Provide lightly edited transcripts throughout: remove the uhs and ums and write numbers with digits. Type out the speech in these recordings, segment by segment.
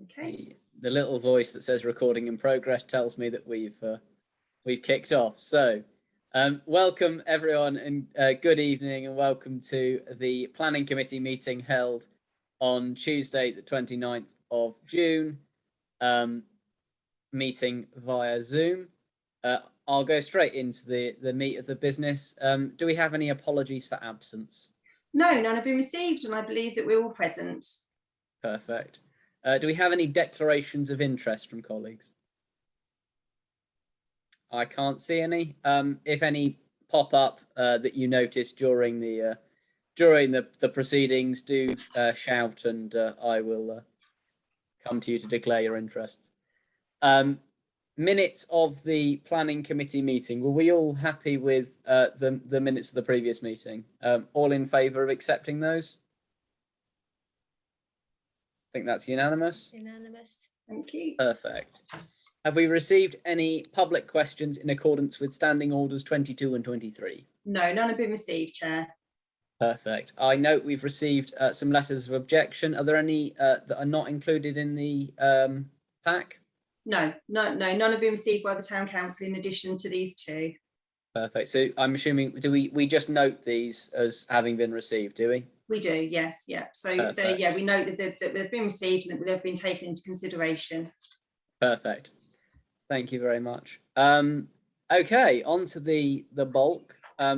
Okay. The little voice that says recording in progress tells me that we've kicked off. So welcome everyone, and good evening, and welcome to the Planning Committee meeting held on Tuesday the 29th of June, meeting via Zoom. I'll go straight into the meat of the business. Do we have any apologies for absence? No, none have been received, and I believe that we're all present. Perfect. Do we have any declarations of interest from colleagues? I can't see any. If any pop up that you notice during the proceedings, do shout, and I will come to you to declare your interests. Minutes of the Planning Committee meeting. Were we all happy with the minutes of the previous meeting? All in favour of accepting those? I think that's unanimous. Unanimous. Thank you. Perfect. Have we received any public questions in accordance with Standing Orders 22 and 23? No, none have been received, Chair. Perfect. I note we've received some letters of objection. Are there any that are not included in the pack? No, none have been received by the Town Council in addition to these two. Perfect. So I'm assuming, do we just note these as having been received, do we? We do, yes, yeah. So we note that they've been received and that they've been taken into consideration. Perfect. Thank you very much. Okay, on to the bulk,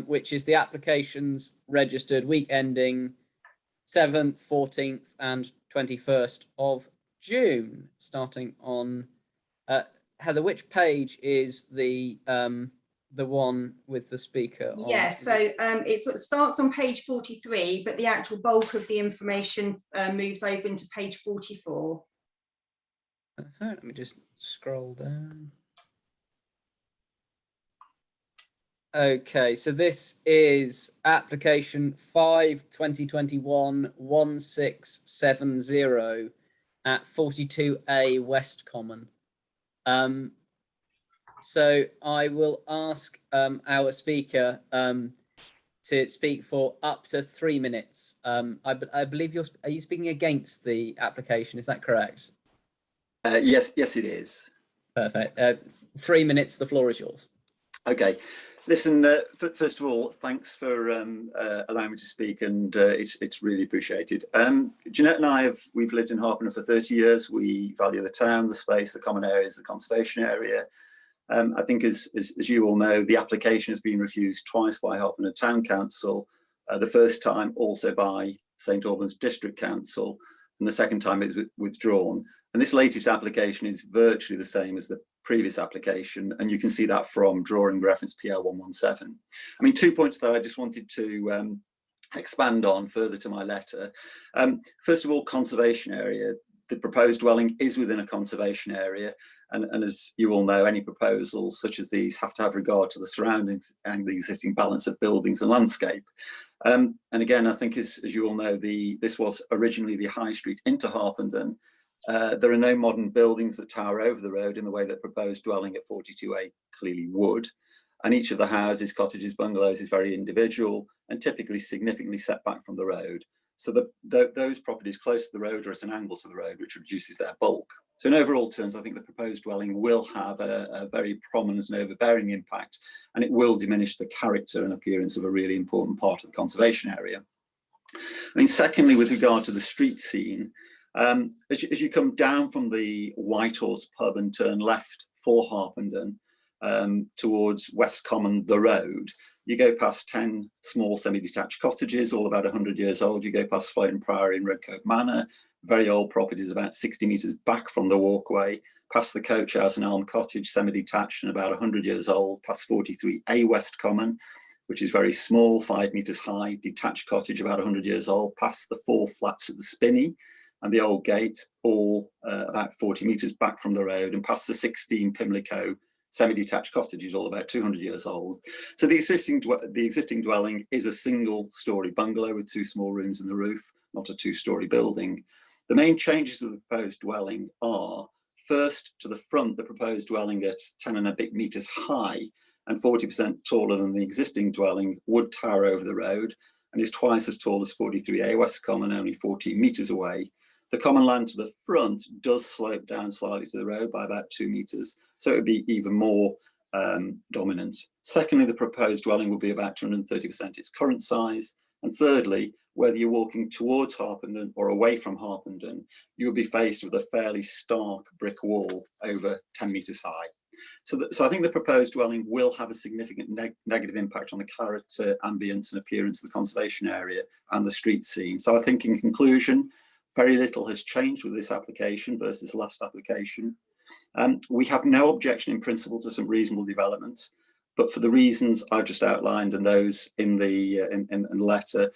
which is the applications registered week ending 7th, 14th and 21st of June, starting on Heather, which page is the one with the speaker on? Yeah, so it sort of starts on page 43, but the actual bulk of the information moves over into page 44. Let me just scroll down. Okay, so this is application 5/2021-1670 at 42A West Common. So I will ask our speaker to speak for up to 3 minutes. I believe are you speaking against the application? Is that correct? Yes, it is. Perfect. 3 minutes. The floor is yours. Okay. Listen, first of all, thanks for allowing me to speak, and it's really appreciated. Jeanette and we've lived in Harpenden for 30 years. We value the town, the space, the common areas, the conservation area. I think as you all know, the application has been refused twice by Harpenden Town Council, the first time also by St Albans District Council, and the second time it was withdrawn. And this latest application is virtually the same as the previous application, and you can see that from drawing reference PL 117. I mean, 2 points that I just wanted to expand on further to my letter. First of all, conservation area. The proposed dwelling is within a conservation area, and as you all know, any proposals such as these have to have regard to the surroundings and the existing balance of buildings and landscape. And again, I think as you all know, this was originally the High Street into Harpenden. There are no modern buildings that tower over the road in the way that proposed dwelling at 42A clearly would. And each of the houses, cottages, bungalows is very individual and typically significantly set back from the road. So those properties close to the road are at an angle to the road, which reduces their bulk. So in overall terms, I think the proposed dwelling will have a very prominent and overbearing impact, and it will diminish the character and appearance of a really important part of the conservation area. I mean, secondly, with regard to the street scene, as you come down from the White Horse pub and turn left for Harpenden towards West Common, the road, you go past 10 small semi-detached cottages, all about 100 years old. You go past Floating Priory and Redcoat Manor, very old properties about 60 metres back from the walkway, past the Coach House and Elm Cottage, semi-detached and about 100 years old, past 43A West Common, which is very small, 5 metres high, detached cottage about 100 years old, past the 4 flats at the Spinney and the old gates, all about 40 metres back from the road, and past the 16 Pimlico semi-detached cottages, all about 200 years old. So the existing dwelling is a single-storey bungalow with 2 small rooms in the roof, not a 2-storey building. The main changes to the proposed dwelling are, first, to the front, the proposed dwelling at 10 and a bit metres high and 40% taller than the existing dwelling would tower over the road and is twice as tall as 43A West Common, only 14 metres away. The common land to the front does slope down slightly to the road by about 2 metres, so it would be even more dominant. Secondly, the proposed dwelling will be about 230% its current size. And thirdly, whether you're walking towards Harpenden or away from Harpenden, you'll be faced with a fairly stark brick wall over 10 metres high. So I think the proposed dwelling will have a significant negative impact on the character, ambience and appearance of the conservation area and the street scene. So I think in conclusion, very little has changed with this application versus the last application. We have no objection in principle to some reasonable development, but for the reasons I've just outlined and those in the letter,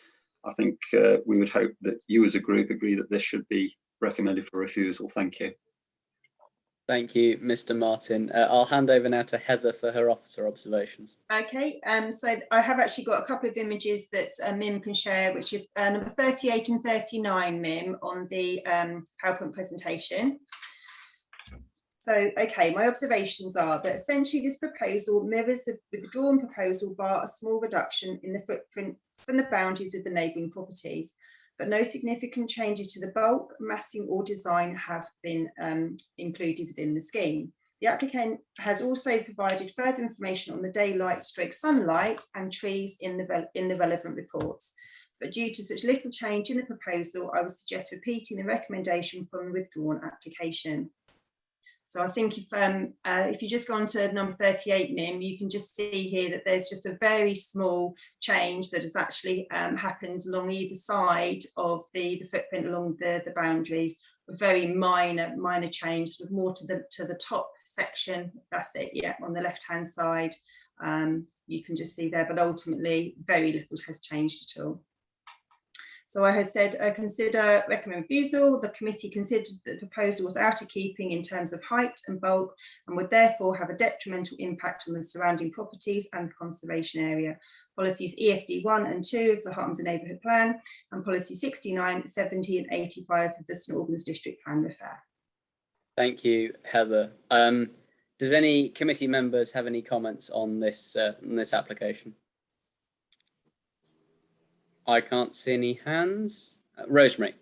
I think we would hope that you as a group agree that this should be recommended for refusal. Thank you. Thank you, Mr. Martin. I'll hand over now to Heather for her officer observations. Okay, so I have actually got a couple of images that Mim can share, which is number 38 and 39, Mim, on the PowerPoint presentation. So, okay, my observations are that essentially this proposal mirrors the withdrawn proposal, bar a small reduction in the footprint from the boundaries with the neighbouring properties, but no significant changes to the bulk, massing or design have been included within the scheme. The applicant has also provided further information on the daylight / sunlight and trees in the relevant reports. But due to such little change in the proposal, I would suggest repeating the recommendation from the withdrawn application. So I think if you just go on to number 38, Mim, you can just see here that there's just a very small change that has actually happened along either side of the footprint along the boundaries. A very minor change, sort of more to the top section. That's it, yeah, on the left-hand side. You can just see there, but ultimately very little has changed at all. So I have said, recommend refusal. The committee considered that the proposal was out of keeping in terms of height and bulk and would therefore have a detrimental impact on the surrounding properties and the conservation area. Policies ESD 1 and 2 of the Harpenden Neighbourhood Plan and policy 69, 70 and 85 of the St Albans District Plan refer. Thank you, Heather. Does any committee members have any comments on this application? I can't see any hands. Rosemary.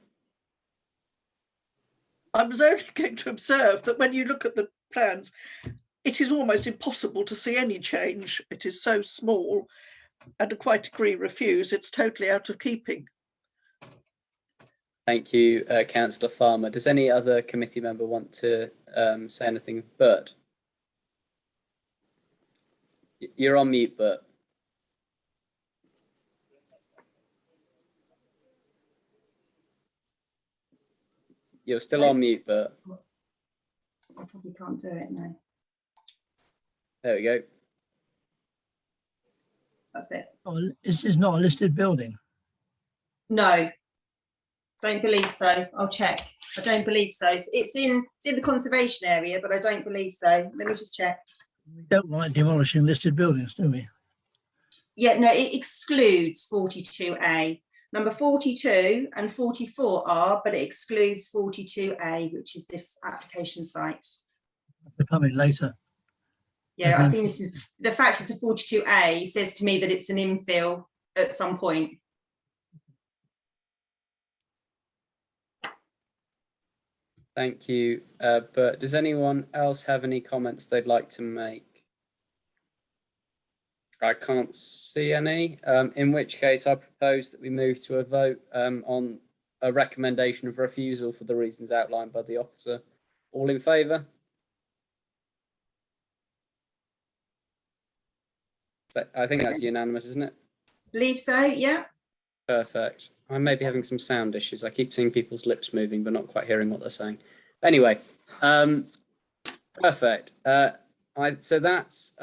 I was only going to observe that when you look at the plans, it is almost impossible to see any change. It is so small, and I quite agree, refuse. It's totally out of keeping. Thank you, Councillor Farmer. Does any other committee member want to say anything? Bert? You're on mute, Bert. You're still on mute, Bert. I probably can't do it now. There we go. That's it. Oh, is this not a listed building? No, don't believe so. I'll check. I don't believe so. It's in the conservation area, but I don't believe so. Let me just check. We don't like demolishing listed buildings, do we? Yeah, no, it excludes 42A. Number 42 and 44 are, but it excludes 42A, which is this application site. They're coming later. Yeah, I think this is the fact it's a 42A says to me that it's an infill at some point. Thank you, Bert. Does anyone else have any comments they'd like to make? I can't see any, in which case I propose that we move to a vote on a recommendation of refusal for the reasons outlined by the officer. All in favour? I think that's unanimous, isn't it? Believe so, yeah. Perfect. I may be having some sound issues. I keep seeing people's lips moving, but not quite hearing what they're saying. Anyway, perfect. So that's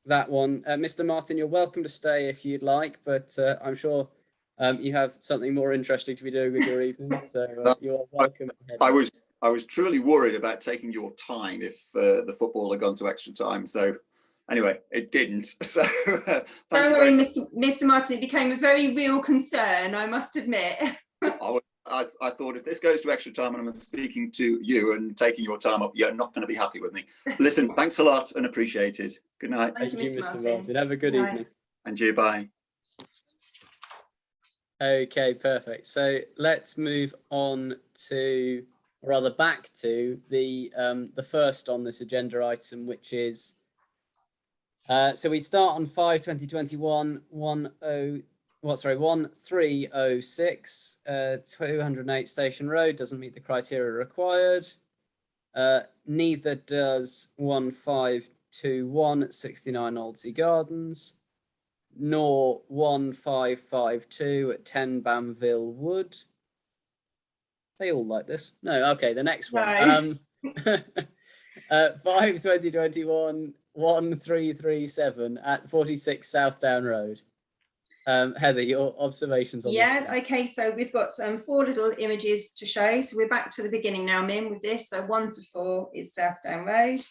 that one. Mr. Martin, you're welcome to stay if you'd like, but I'm sure you have something more interesting to be doing with your evening, so you're welcome. I was truly worried about taking your time if the football had gone to extra time. So anyway, it didn't. So don't worry, Mr. Martin, it became a very real concern, I must admit. I thought if this goes to extra time and I'm speaking to you and taking your time up, you're not going to be happy with me. Listen, thanks a lot and appreciated. Good night. Thank you, Mr. Martin. Have a good evening. And you, bye. Okay, perfect. So let's move on to, or rather back to the first on this agenda item, which is so we start on 5/2021 1306 208 Station Road, doesn't meet the criteria required. Neither does 1521 69 Aldsey Gardens, nor 1552 at 10 Bamville Wood. They all like this. No, okay, the next one. No. 5/2021 1337 at 46 Southdown Road. Heather, your observations on this Yeah, one? okay, so we've got 4 little images to show. So we're back to the beginning now, Mim, with this. So 1 to 4 is Southdown Road.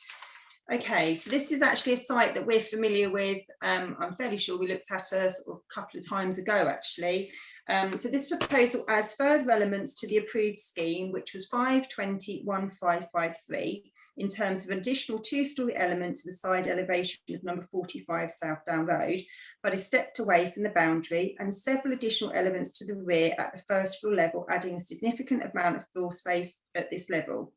Okay, so this is actually a site that we're familiar with. I'm fairly sure we looked at a sort of couple of times ago, actually. So this proposal adds further elements to the approved scheme, which was 5/20/1553, in terms of an additional 2-storey element to the side elevation of number 45 Southdown Road, but is stepped away from the boundary, and several additional elements to the rear at the first floor level, adding a significant amount of floor space at this level.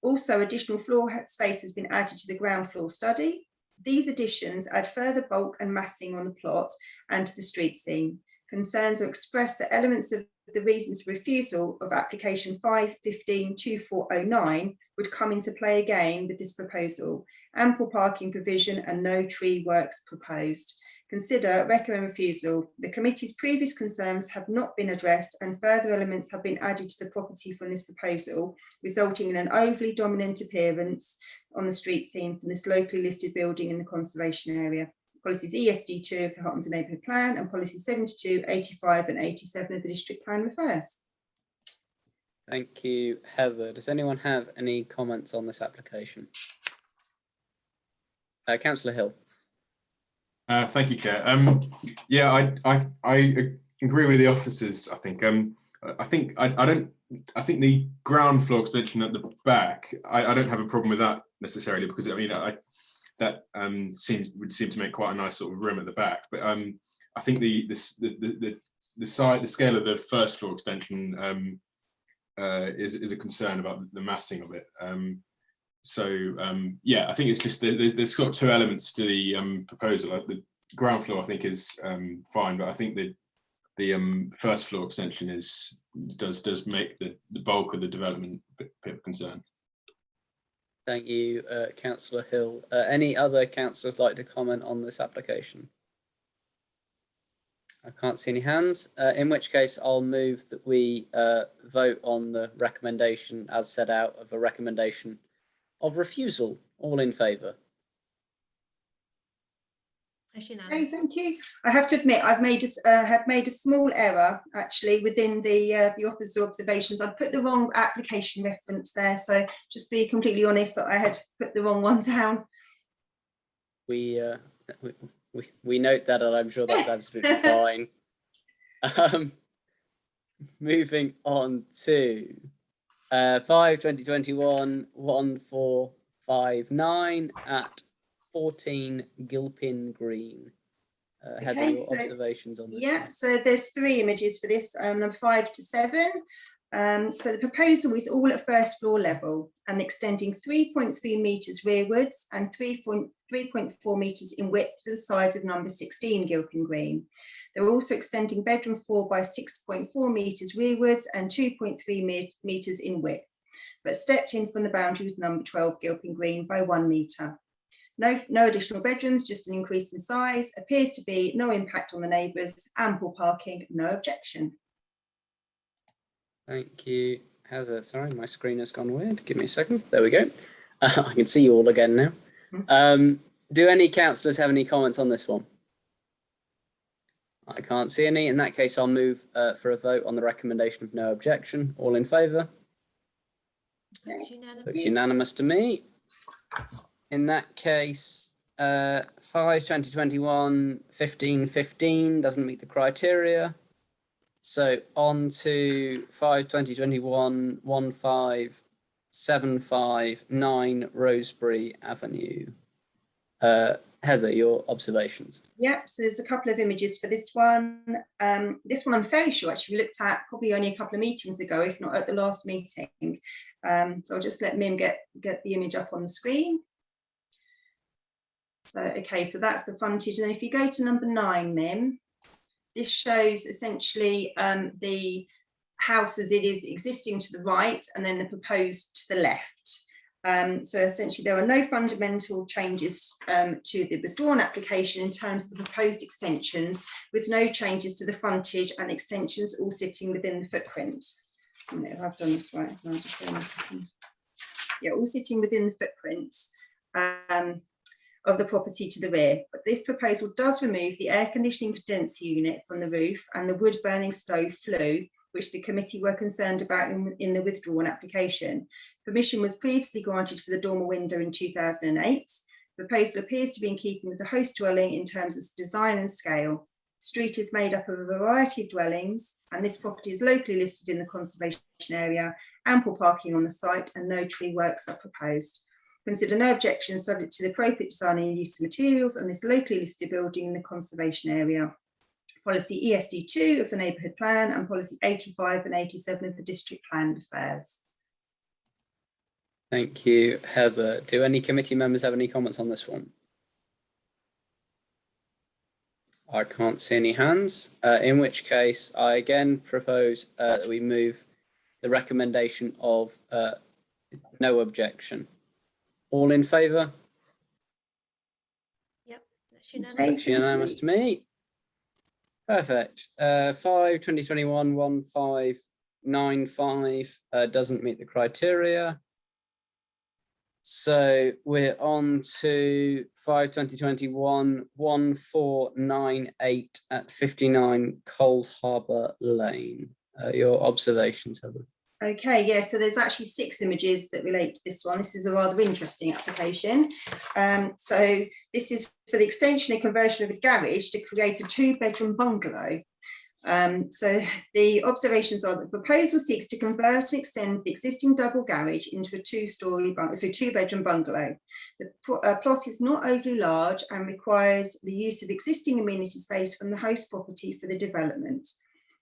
Also, additional floor space has been added to the ground floor study. These additions add further bulk and massing on the plot and to the street scene. Concerns are expressed that elements of the reasons for refusal of application 5/15/2409 would come into play again with this proposal. Ample parking provision and no tree works proposed. Consider, recommend refusal. The committee's previous concerns have not been addressed, and further elements have been added to the property from this proposal, resulting in an overly dominant appearance on the street scene from this locally listed building in the conservation area. Policies ESD2 of the Hartmanton Neighbourhood Plan and policies 72, 85 and 87 of the district plan refers. Thank you, Heather. Does anyone have any comments on this application? Councillor Hill. Thank you, Chair. Yeah, I agree with the officers. I think the ground floor extension at the back. I don't have a problem with that necessarily, because I mean that would seem to make quite a nice sort of room at the back. But I think the scale of the first floor extension is a concern about the massing of it. Yeah, I think it's just there's sort of 2 elements to the proposal. Like the ground floor, I think, is fine, but I think the first floor extension does make the bulk of the development a bit of concern. Thank you, Councillor Hill. Any other councillors like to comment on this application? I can't see any hands, in which case I'll move that we vote on the recommendation as set out of a recommendation of refusal. All in favour? Okay, thank you. I have to admit, I've made a small error actually within the officer's observations. I put the wrong application reference there, so just be completely honest that I had put the wrong one down. We note that, and I'm sure that's absolutely fine. Moving on to 5/2021 1459 at 14 Gilpin Green. Heather, Okay, your so- observations on this? Yeah, one? so there's 3 images for this, number 5 to 7. So the proposal is all at first floor level and extending 3.3 metres rearwards and 3.4 metres in width to the side with number 16 Gilpin Green. They're also extending bedroom 4 by 6.4 metres rearwards and 2.3 metres in width, but stepped in from the boundary with number 12 Gilpin Green by 1 metre. No additional bedrooms, just an increase in size. Appears to be no impact on the neighbours. Ample parking, no objection. Thank you, Heather. Sorry, my screen has gone weird. Give me a second. There we go. I can see you all again now. Do any councillors have any comments on this one? I can't see any. In that case, I'll move for a vote on the recommendation of no objection. All in favour? Looks unanimous to me. In that case, 5/2021 1515 doesn't meet the criteria. So on to 5/2021 15759 Rosebery Avenue. Heather, your observations. Yep, so there's a couple of images for this one. This one I'm fairly sure actually we looked at probably only a couple of meetings ago, if not at the last meeting. So I'll just let Mim get the image up on the screen. So, okay, so that's the frontage. And if you go to number 9, Mim, this shows essentially the house as it is existing to the right and then the proposed to the left. So essentially there are no fundamental changes to the withdrawn application in terms of the proposed extensions, with no changes to the frontage and extensions all sitting within the footprint. I've done this right. No, just a second. Yeah, all sitting within the footprint of the property to the rear. But this proposal does remove the air conditioning condenser unit from the roof and the wood burning stove flue, which the committee were concerned about in the withdrawn application. Permission was previously granted for the dormer window in 2008. The proposal appears to be in keeping with the host dwelling in terms of design and scale. The street is made up of a variety of dwellings, and this property is locally listed in the conservation area, ample parking on the site, and no tree works are proposed. Consider no objections subject to the appropriate design and use of materials on this locally listed building in the conservation area. Policy ESD2 of the neighbourhood plan and policy 85 and 87 of the district plan affairs. Thank you, Heather. Do any committee members have any comments on this one? I can't see any hands, in which case I again propose that we move the recommendation of no objection. All in favour? Yep, that's unanimous. That's unanimous to me. Perfect. 5/2021-1595 doesn't meet the criteria. So we're on to 5/2021-1498 at 59 Cold Harbour Lane. Your observations, Heather. Okay, yeah, so there's actually 6 images that relate to this one. This is a rather interesting application. So this is for the extension and conversion of a garage to create a 2-bedroom bungalow. So the observations are that the proposal seeks to convert and extend the existing double garage into a 2-bedroom bungalow. The plot is not overly large and requires the use of existing amenity space from the host property for the development.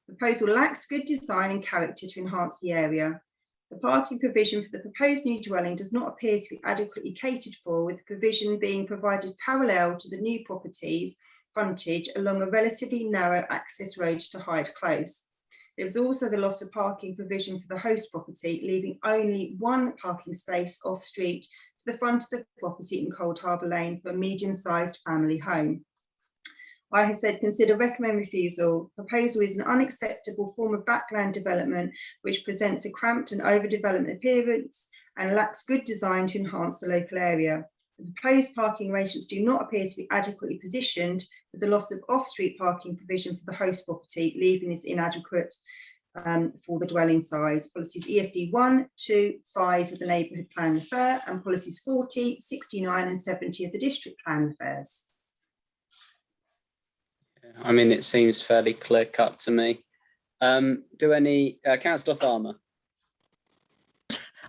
The proposal lacks good design and character to enhance the area. The parking provision for the proposed new dwelling does not appear to be adequately catered for, with the provision being provided parallel to the new property's frontage along a relatively narrow access road to Hyde Close. There was also the loss of parking provision for the host property, leaving only 1 parking space off street to the front of the property in Cold Harbour Lane for a medium-sized family home. I have said recommend refusal. Proposal is an unacceptable form of backland development which presents a cramped and overdeveloped appearance and lacks good design to enhance the local area. The proposed parking arrangements do not appear to be adequately positioned, with the loss of off-street parking provision for the host property, leaving this inadequate for the dwelling size. Policies ESD 1, 2, 5 of the neighbourhood plan refer, and policies 40, 69 and 70 of the district plan affairs. I mean, it seems fairly clear cut to me. Do any Councillor Farmer?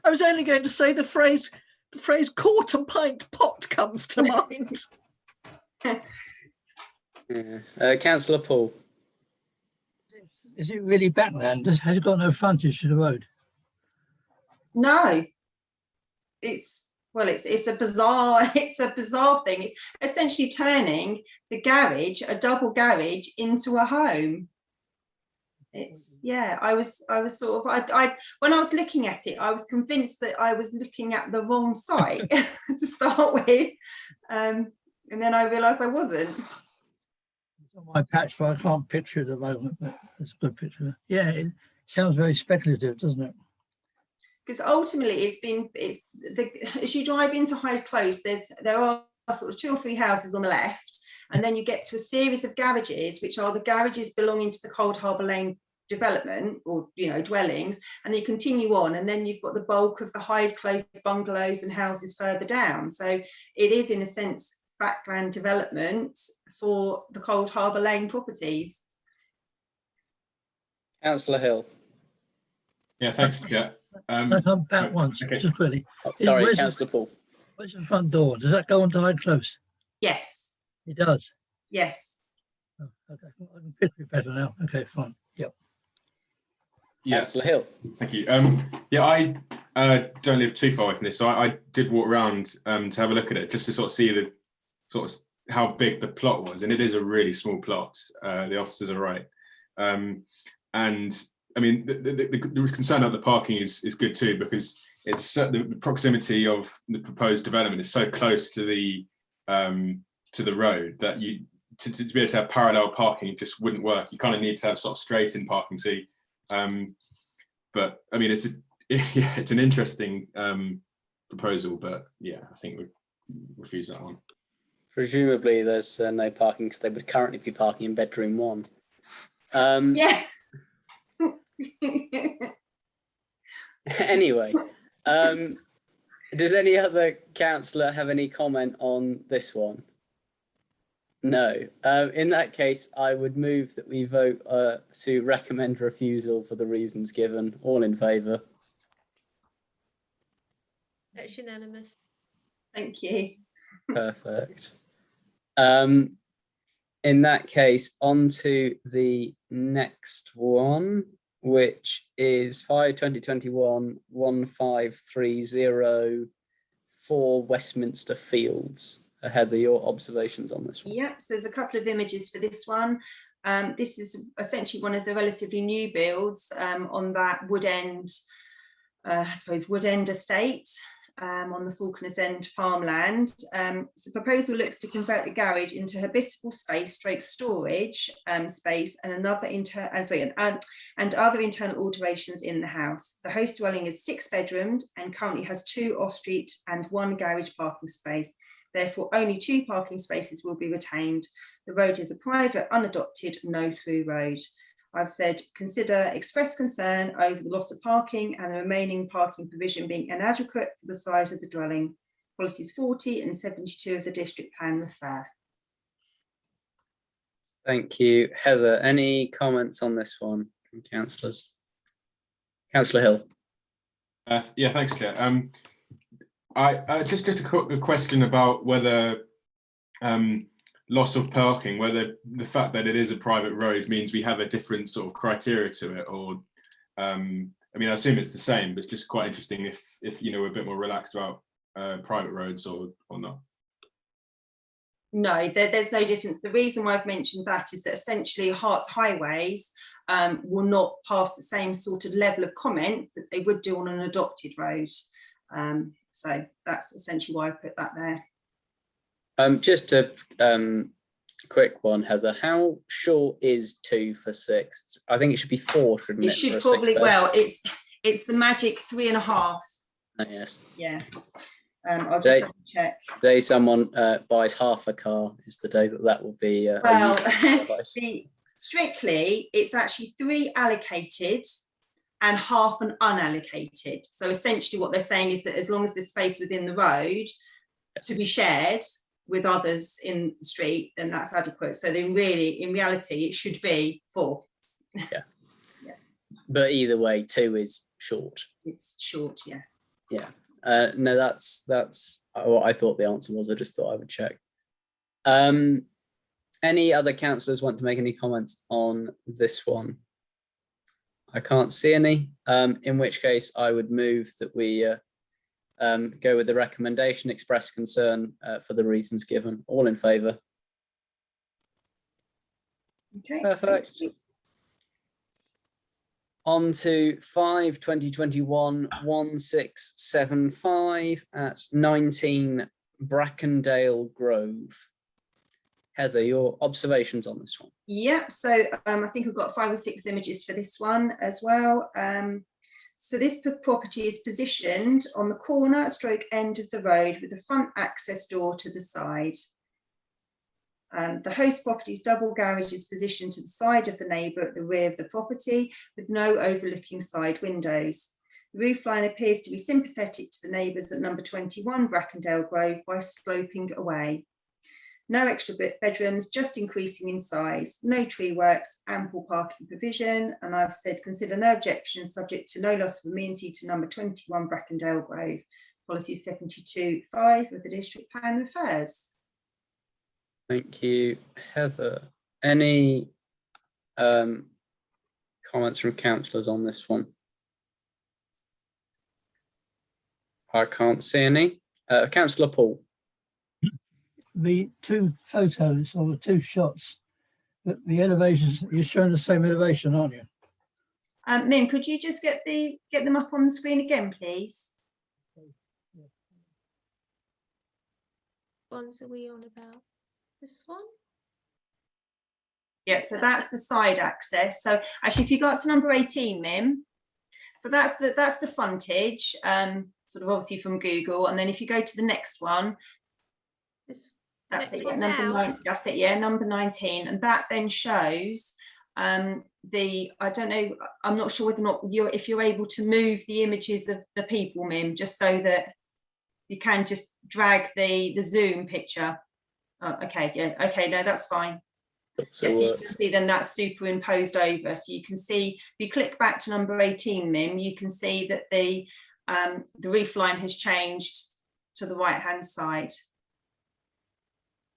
I was only going to say the phrase quarter pint pot comes to mind. Yes. Councillor Paul. Is it really backland? Has it got no frontage to the road? No, it's a bizarre thing. It's essentially turning the garage, a double garage, into a home. It's, yeah, I was sort of, when I was looking at it, I was convinced that I was looking at the wrong site to start with, and then I realised I wasn't. It's on my patch, but I can't picture it at the moment, but it's a good picture. Yeah, it sounds very speculative, doesn't it? Because ultimately as you drive into Hyde Close, there are sort of 2 or 3 houses on the left, and then you get to a series of garages, which are the garages belonging to the Cold Harbour Lane development, or dwellings, and then you continue on, and then you've got the bulk of the Hyde Close bungalows and houses further down. So it is, in a sense, backland development for the Cold Harbour Lane properties. Councillor Hill. Yeah, thanks, Chair. Can I come back once, okay. just quickly? Oh, sorry, Where's the- Councillor Paul. Where's the front door? Does that go onto Hyde Close? Yes, It does. yes. Oh, okay, I can picture it better now. Okay, fine. Yep. Yeah, Councillor Hill. thank you. Yeah, I don't live too far away from this, so I did walk around to have a look at it, just to sort of see the sort of how big the plot was, and it is a really small plot. The officers are right, and I mean the concern about the parking is good too, because it's the proximity of the proposed development is so close to the road that you to be able to have parallel parking just wouldn't work. You kind of need to have sort of straight in parking. So, but I mean it's it's an interesting proposal, but yeah, I think we refuse that one. Presumably there's no parking because they would currently be parking in bedroom 1. Yeah. Anyway, does any other councillor have any comment on this one? No. In that case, I would move that we vote to recommend refusal for the reasons given. All in favour? That's unanimous. Thank you. Perfect. In that case, on to the next one, which is 5/2021-1530 for Westminster Fields. Heather, your observations on this one? Yep, so there's a couple of images for this one. This is essentially one of the relatively new builds on that Wood End, I suppose, Wood End estate on the Falconer's End farmland. So the proposal looks to convert the garage into habitable space, stroke storage space, and another and other internal alterations in the house. The host dwelling is 6 bedrooms and currently has 2 off-street and 1 garage parking space. Therefore, only 2 parking spaces will be retained. The road is a private, unadopted, no-through road. I've said consider express concern over the loss of parking and the remaining parking provision being inadequate for the size of the dwelling. Policies 40 and 72 of the district plan refer. Thank you. Heather, any comments on this one from councillors? Councillor Hill. Yeah, thanks, Chair. I just a question about whether loss of parking, whether the fact that it is a private road means we have a different sort of criteria to it, or I mean, I assume it's the same, but it's just quite interesting if you know we're a bit more relaxed about private roads or not. No, there's no difference. The reason why I've mentioned that is that essentially Herts highways will not pass the same sort of level of comment that they would do on an adopted road. So that's essentially why I put that there. Just a quick one, Heather. How short is 2 for 6? I think it should be 4, shouldn't it? It should for a probably, 6-bed? well, it's the magic 3.5. Oh, yes. Yeah. I'll just have to check. The day someone buys half a car is the day that will be a Well, useful device. strictly, it's actually 3 allocated and half an unallocated. So essentially what they're saying is that as long as there's space within the road to be shared with others in the street, then that's adequate. So then really, in reality, it should be 4. But either way, 2 is short. It's short, yeah. Yeah. No, that's what I thought the answer was. I just thought I would check. Any other councillors want to make any comments on this one? I can't see any, in which case I would move that we go with the recommendation, express concern for the reasons given. All in favour? Okay. Perfect. On to 5/2021-1675 at 19 Brackendale Grove. Heather, your observations on this one? Yep, so I think I've got 5 or 6 images for this one as well. So this property is positioned on the corner stroke end of the road with a front access door to the side. The host property's double garage is positioned to the side of the neighbour at the rear of the property with no overlooking side windows. The roof line appears to be sympathetic to the neighbours at number 21 Brackendale Grove by sloping away. No extra bedrooms, just increasing in size, no tree works, ample parking provision, and I've said consider no objections subject to no loss of amenity to number 21 Brackendale Grove. Policy 72.5 of the district plan refers. Thank you, Heather. Any comments from councillors on this one? I can't see any. Councillor Paul. The two photos or the two shots, the elevations, you're showing the same elevation, aren't you? Mim, could you just get them up on the screen again, please? Ones are we on about? This one? Yeah, so that's the side access. So actually, if you go up to number 18, Mim, so that's the frontage, sort of obviously from Google. And then if you go to the next one, This that's next it, yeah, one number now? 9, that's it, yeah, number 19. And that then shows I don't know, I'm not sure whether or not if you're able to move the images of the people, Mim, just so that you can just drag the zoom picture. Oh, okay, yeah, okay, no, that's fine. So Yes, you can see then that's superimposed over. So you can see, if you click back to number 18, Mim, you can see that the roof line has changed to the right hand side.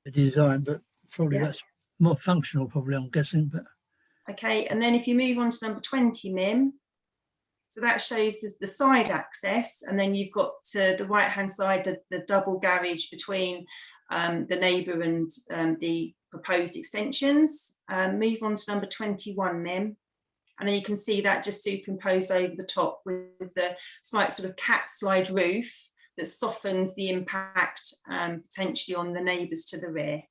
The design, but probably Yeah. that's more functional, probably, I'm guessing. But Okay, and then if you move on to number 20, Mim, so that shows the side access, and then you've got to the right hand side the double garage between the neighbour and the proposed extensions. Move on to number 21, Mim, and then you can see that just superimposed over the top with the slight sort of cat slide roof that softens the impact potentially on the neighbours to the rear.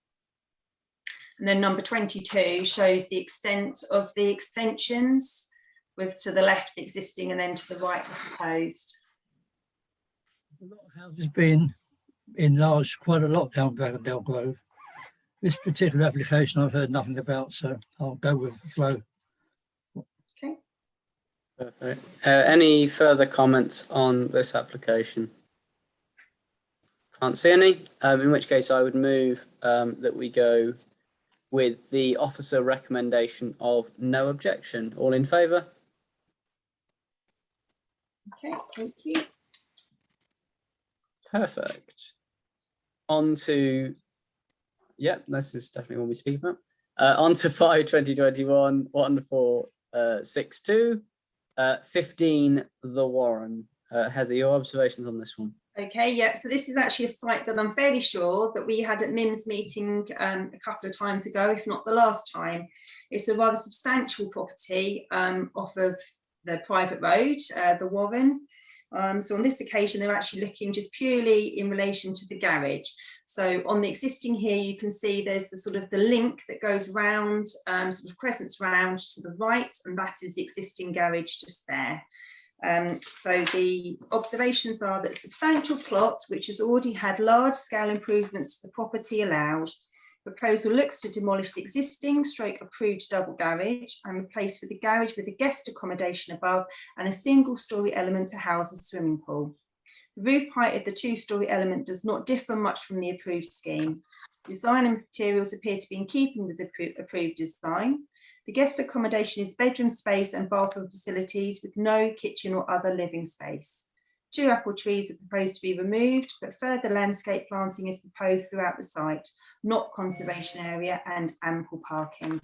And then number 22 shows the extent of the extensions, with to the left the existing and then to the right the proposed. a lot of houses being enlarged quite a lot down Bagandale Grove. This particular application I've heard nothing about, so I'll go with the flow. Okay. Perfect. Any further comments on this application? Can't see any. In which case I would move that we go with the officer recommendation of no objection. All in favour? Okay, thank you. Perfect. On to, yeah, this is definitely what we speak about. On to 5/2021, 1462, 15 The Warren. Heather, your observations on this one? Okay, yeah, so this is actually a site that I'm fairly sure that we had at MIM's meeting a couple of times ago, if not the last time. It's a rather substantial property off of the private road, the Warren. So on this occasion, they're actually looking just purely in relation to the garage. So on the existing here, you can see there's the sort of the link that goes round, sort of crescents round to the right, and that is the existing garage just there. So the observations are that substantial plot, which has already had large scale improvements to the property allowed. Proposal looks to demolish the existing approved double garage and replace with a garage with a guest accommodation above and a single story element to house a swimming pool. The roof height of the 2-story element does not differ much from the approved scheme. Design and materials appear to be in keeping with the approved design. The guest accommodation is bedroom space and bathroom facilities with no kitchen or other living space. 2 apple trees are proposed to be removed, but further landscape planting is proposed throughout the site, not conservation area, and ample parking.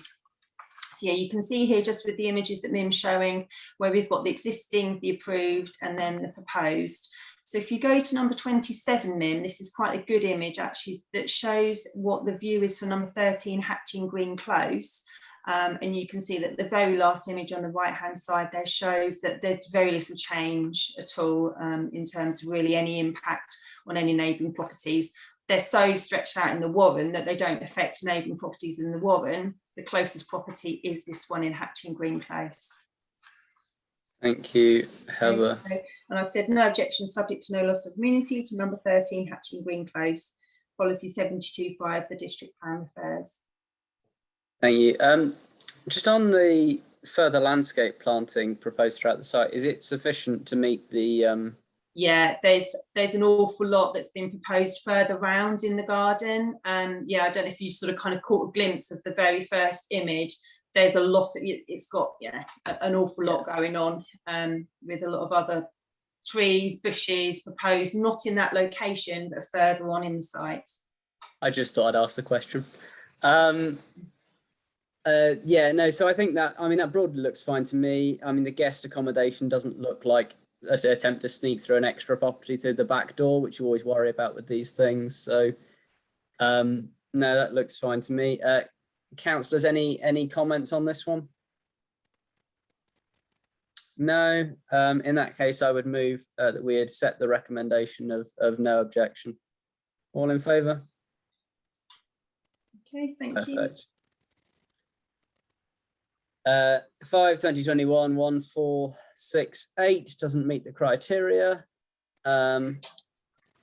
So yeah, you can see here just with the images that Mim's showing where we've got the existing, the approved, and then the proposed. So if you go to number 27, Mim, this is quite a good image actually that shows what the view is for number 13, Hatching Green Close. And you can see that the very last image on the right hand side there shows that there's very little change at all in terms of really any impact on any neighbouring properties. They're so stretched out in the Warren that they don't affect neighbouring properties in the Warren. The closest property is this one in Hatching Green Close. Thank you, Heather. Okay. And I've said no objection subject to no loss of immunity to number 13, Hatching Green Close, policy 72.5, the district plan refers. Thank you. Just on the further landscape planting proposed throughout the site, is it sufficient to meet the? Yeah, there's an awful lot that's been proposed further round in the garden. Yeah, I don't know if you sort of kind of caught a glimpse of the very first image. There's a lot of, it's got, yeah, an awful lot going on with a lot of other trees, bushes proposed, not in that location, but further on in the site. I just thought I'd ask the question. Yeah, no, so I think that, I mean, that broadly looks fine to me. I mean, the guest accommodation doesn't look like an attempt to sneak through an extra property through the back door, which you always worry about with these things. So, no, that looks fine to me. Councillors, any comments on this one? No. In that case, I would move that we accept the recommendation of no objection. All in favour? Okay, thank you. Perfect. 5/2021 1468 doesn't meet the criteria.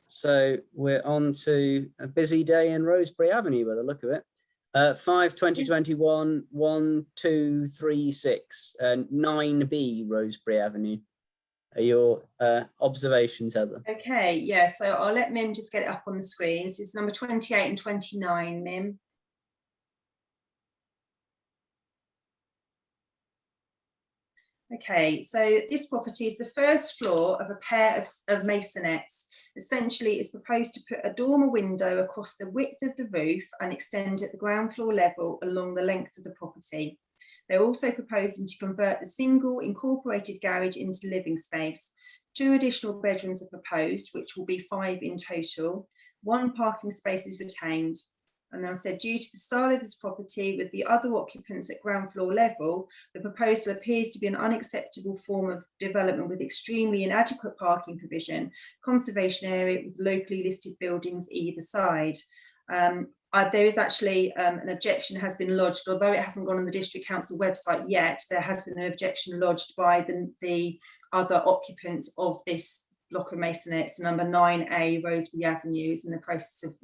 So we're on to a busy day in Rosebery Avenue by the look of it. 5/2021 1236 9B Rosebery Avenue. Are your observations, Heather? Okay, yeah, so I'll let Mim just get it up on the screen. This is number 28 and 29, Mim. Okay, so this property is the first floor of a pair of masonettes. Essentially, it's proposed to put a dormer window across the width of the roof and extend at the ground floor level along the length of the property. They're also proposing to convert the single incorporated garage into living space. 2 additional bedrooms are proposed, which will be 5 in total. 1 parking space is retained. And I said, due to the style of this property with the other occupants at ground floor level, the proposal appears to be an unacceptable form of development with extremely inadequate parking provision, conservation area with locally listed buildings either side. There is actually an objection has been lodged, although it hasn't gone on the District Council website yet. There has been an objection lodged by the other occupants of this block of masonettes. Number 9A Rosebery Avenue is in the process of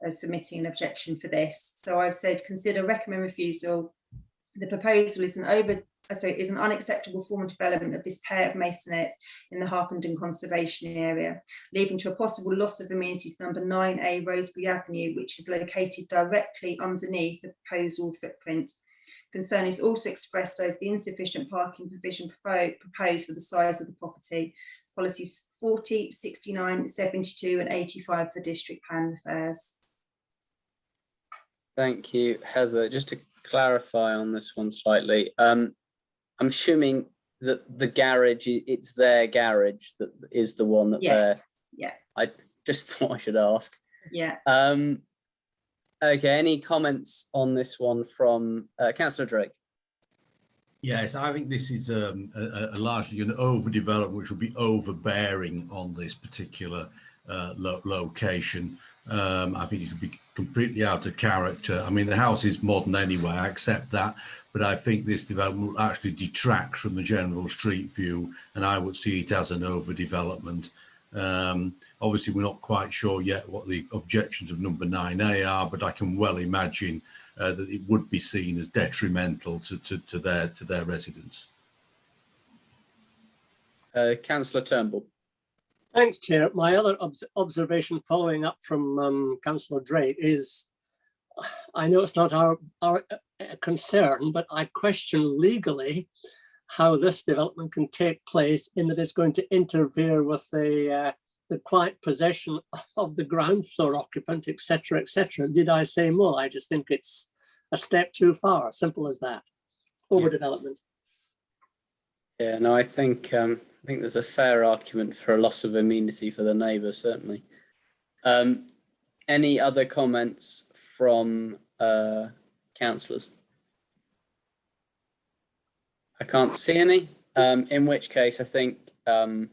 submitting an objection for this. So I've said consider recommend refusal. The proposal is an unacceptable form of development of this pair of masonettes in the Harpenden Conservation Area, leading to a possible loss of amenity to number 9A Rosebery Avenue, which is located directly underneath the proposal footprint. Concern is also expressed over the insufficient parking provision proposed for the size of the property. Policies 40, 69, 72 and 85 of the District Plan refers. Thank you, Heather. Just to clarify on this one slightly, I'm assuming that the garage, it's their garage that is the one that Yes. they're. Yeah. I just thought I should ask. Yeah. Okay, any comments on this one from Councillor Drake? Yes, I think this is a largely an overdevelopment which will be overbearing on this particular location. I think it would be completely out of character. I mean, the house is modern anyway, I accept that, but I think this development will actually detract from the general street view, and I would see it as an overdevelopment. Obviously, we're not quite sure yet what the objections of number 9A are, but I can well imagine that it would be seen as detrimental to their residents. Councillor Turnbull. Thanks, Chair. My other observation following up from Councillor Drake is, I know it's not our concern, but I question legally how this development can take place in that it's going to interfere with the quiet possession of the ground floor occupant, etc., etc. Did I say more? I just think it's a step too far. Simple as that. Overdevelopment. Yeah, no, I think there's a fair argument for a loss of amenity for the neighbour, certainly. Any other comments from councillors? I can't see any. In which case, I think I'm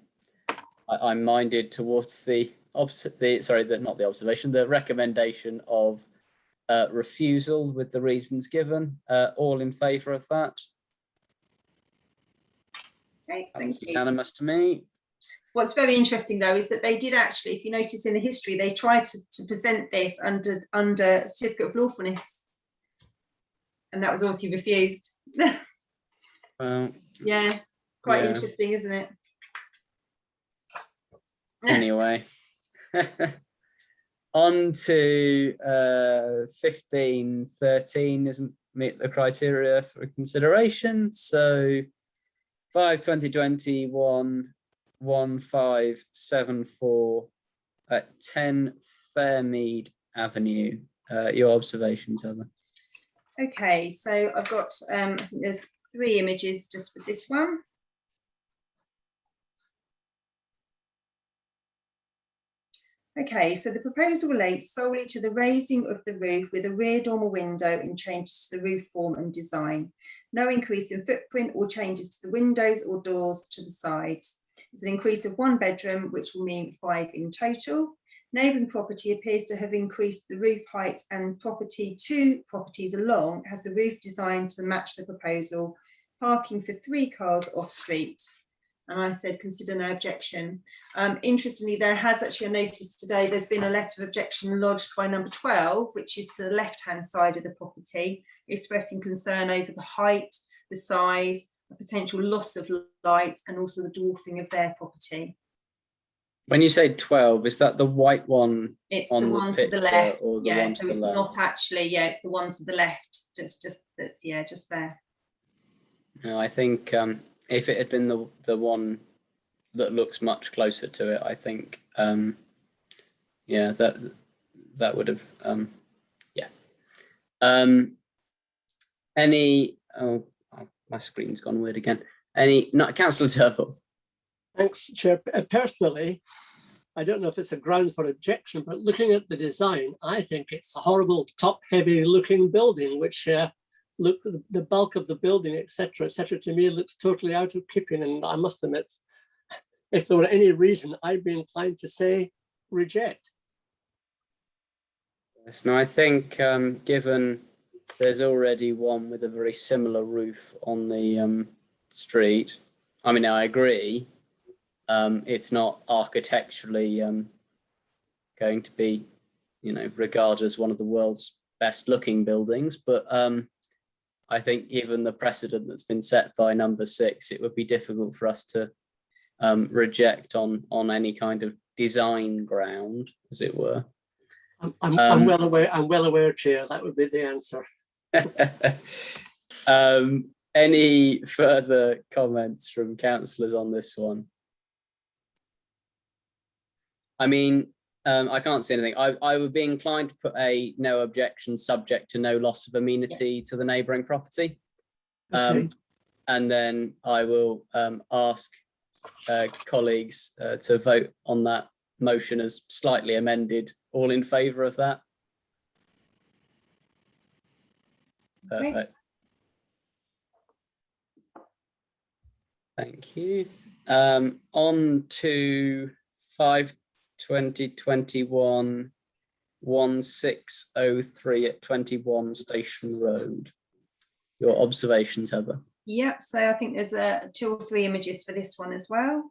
minded towards the recommendation of refusal with the reasons given. All in favour of that? Okay, That's thank you. unanimous to me. What's very interesting though is that they did actually, if you notice in the history, they tried to present this under certificate of lawfulness, and that was also refused. Well, yeah, quite yeah. interesting, isn't it? Anyway, on to 1513 isn't meet the criteria for consideration. So 5/2021 1574 at 10 Fairmead Avenue. Your observations, Heather. Okay, so I've got, I think there's 3 images just for this one. Okay, so the proposal relates solely to the raising of the roof with a rear dormer window and changes to the roof form and design. No increase in footprint or changes to the windows or doors to the sides. It's an increase of 1 bedroom, which will mean 5 in total. Neighbouring property appears to have increased the roof height, and property 2 properties along has the roof designed to match the proposal. Parking for 3 cars off street. And I said, consider no objection. Interestingly, there has actually, I noticed today, there's been a letter of objection lodged by number 12, which is to the left-hand side of the property, expressing concern over the height, the size, the potential loss of light, and also the dwarfing of their property. When you say 12, is that the white one? It's on the the one to the picture left. or the Yeah, one so to it's the left? not actually, yeah, it's the one to the left. Just that's, yeah, just there. No, I think if it had been the one that looks much closer to it, I think, yeah, that would have, yeah. Any, oh, my screen's gone weird again. Not Councillor Turple. Thanks, Chair. Personally, I don't know if it's a ground for objection, but looking at the design, I think it's a horrible top-heavy looking building, which look, the bulk of the building, etc., to me looks totally out of keeping. And I must admit, if there were any reason, I'd be inclined to say reject. Yes, no, I think given there's already one with a very similar roof on the street, I mean, I agree. It's not architecturally going to be, regarded as one of the world's best looking buildings, but I think given the precedent that's been set by number 6, it would be difficult for us to reject on any kind of design ground, as it were. I'm well aware, Chair, that would be the answer. Any further comments from councillors on this one? I mean, I can't see anything. I would be inclined to put a no objection subject to no loss of amenity to the neighbouring property. Okay. And then I will ask colleagues to vote on that motion as slightly amended. All in favour of that? Perfect. Okay. Thank you. On to 5/2021 1603 at 21 Station Road. Your observations, Heather? Yep, so I think there's 2 or 3 images for this one as well.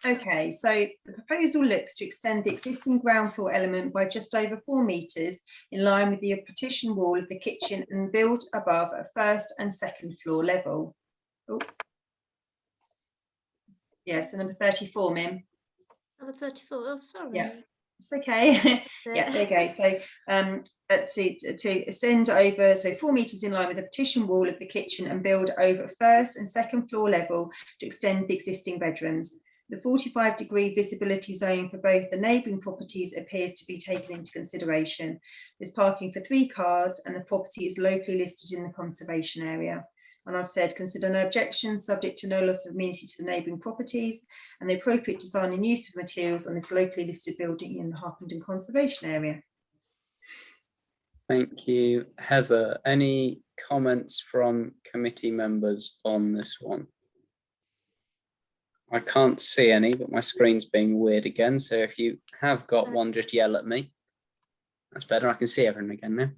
Okay, so the proposal looks to extend the existing ground floor element by just over 4 metres in line with the partition wall of the kitchen and build above a 1st and 2nd floor level. Oh. Yeah, so number 34, Mim. Number 34. Oh, sorry. Yeah. It's okay. Yeah, there you go. So to extend over, so 4 metres in line with the partition wall of the kitchen and build over 1st and 2nd floor level to extend the existing bedrooms. The 45-degree visibility zone for both the neighbouring properties appears to be taken into consideration. There's parking for 3 cars and the property is locally listed in the conservation area. And I've said, consider no objections, subject to no loss of amenity to the neighbouring properties and the appropriate design and use of materials on this locally listed building in the Harpenden Conservation Area. Thank you. Heather, any comments from committee members on this one? I can't see any, but my screen's being weird again. So if you have got one, just yell at me. That's better. I can see everyone again now.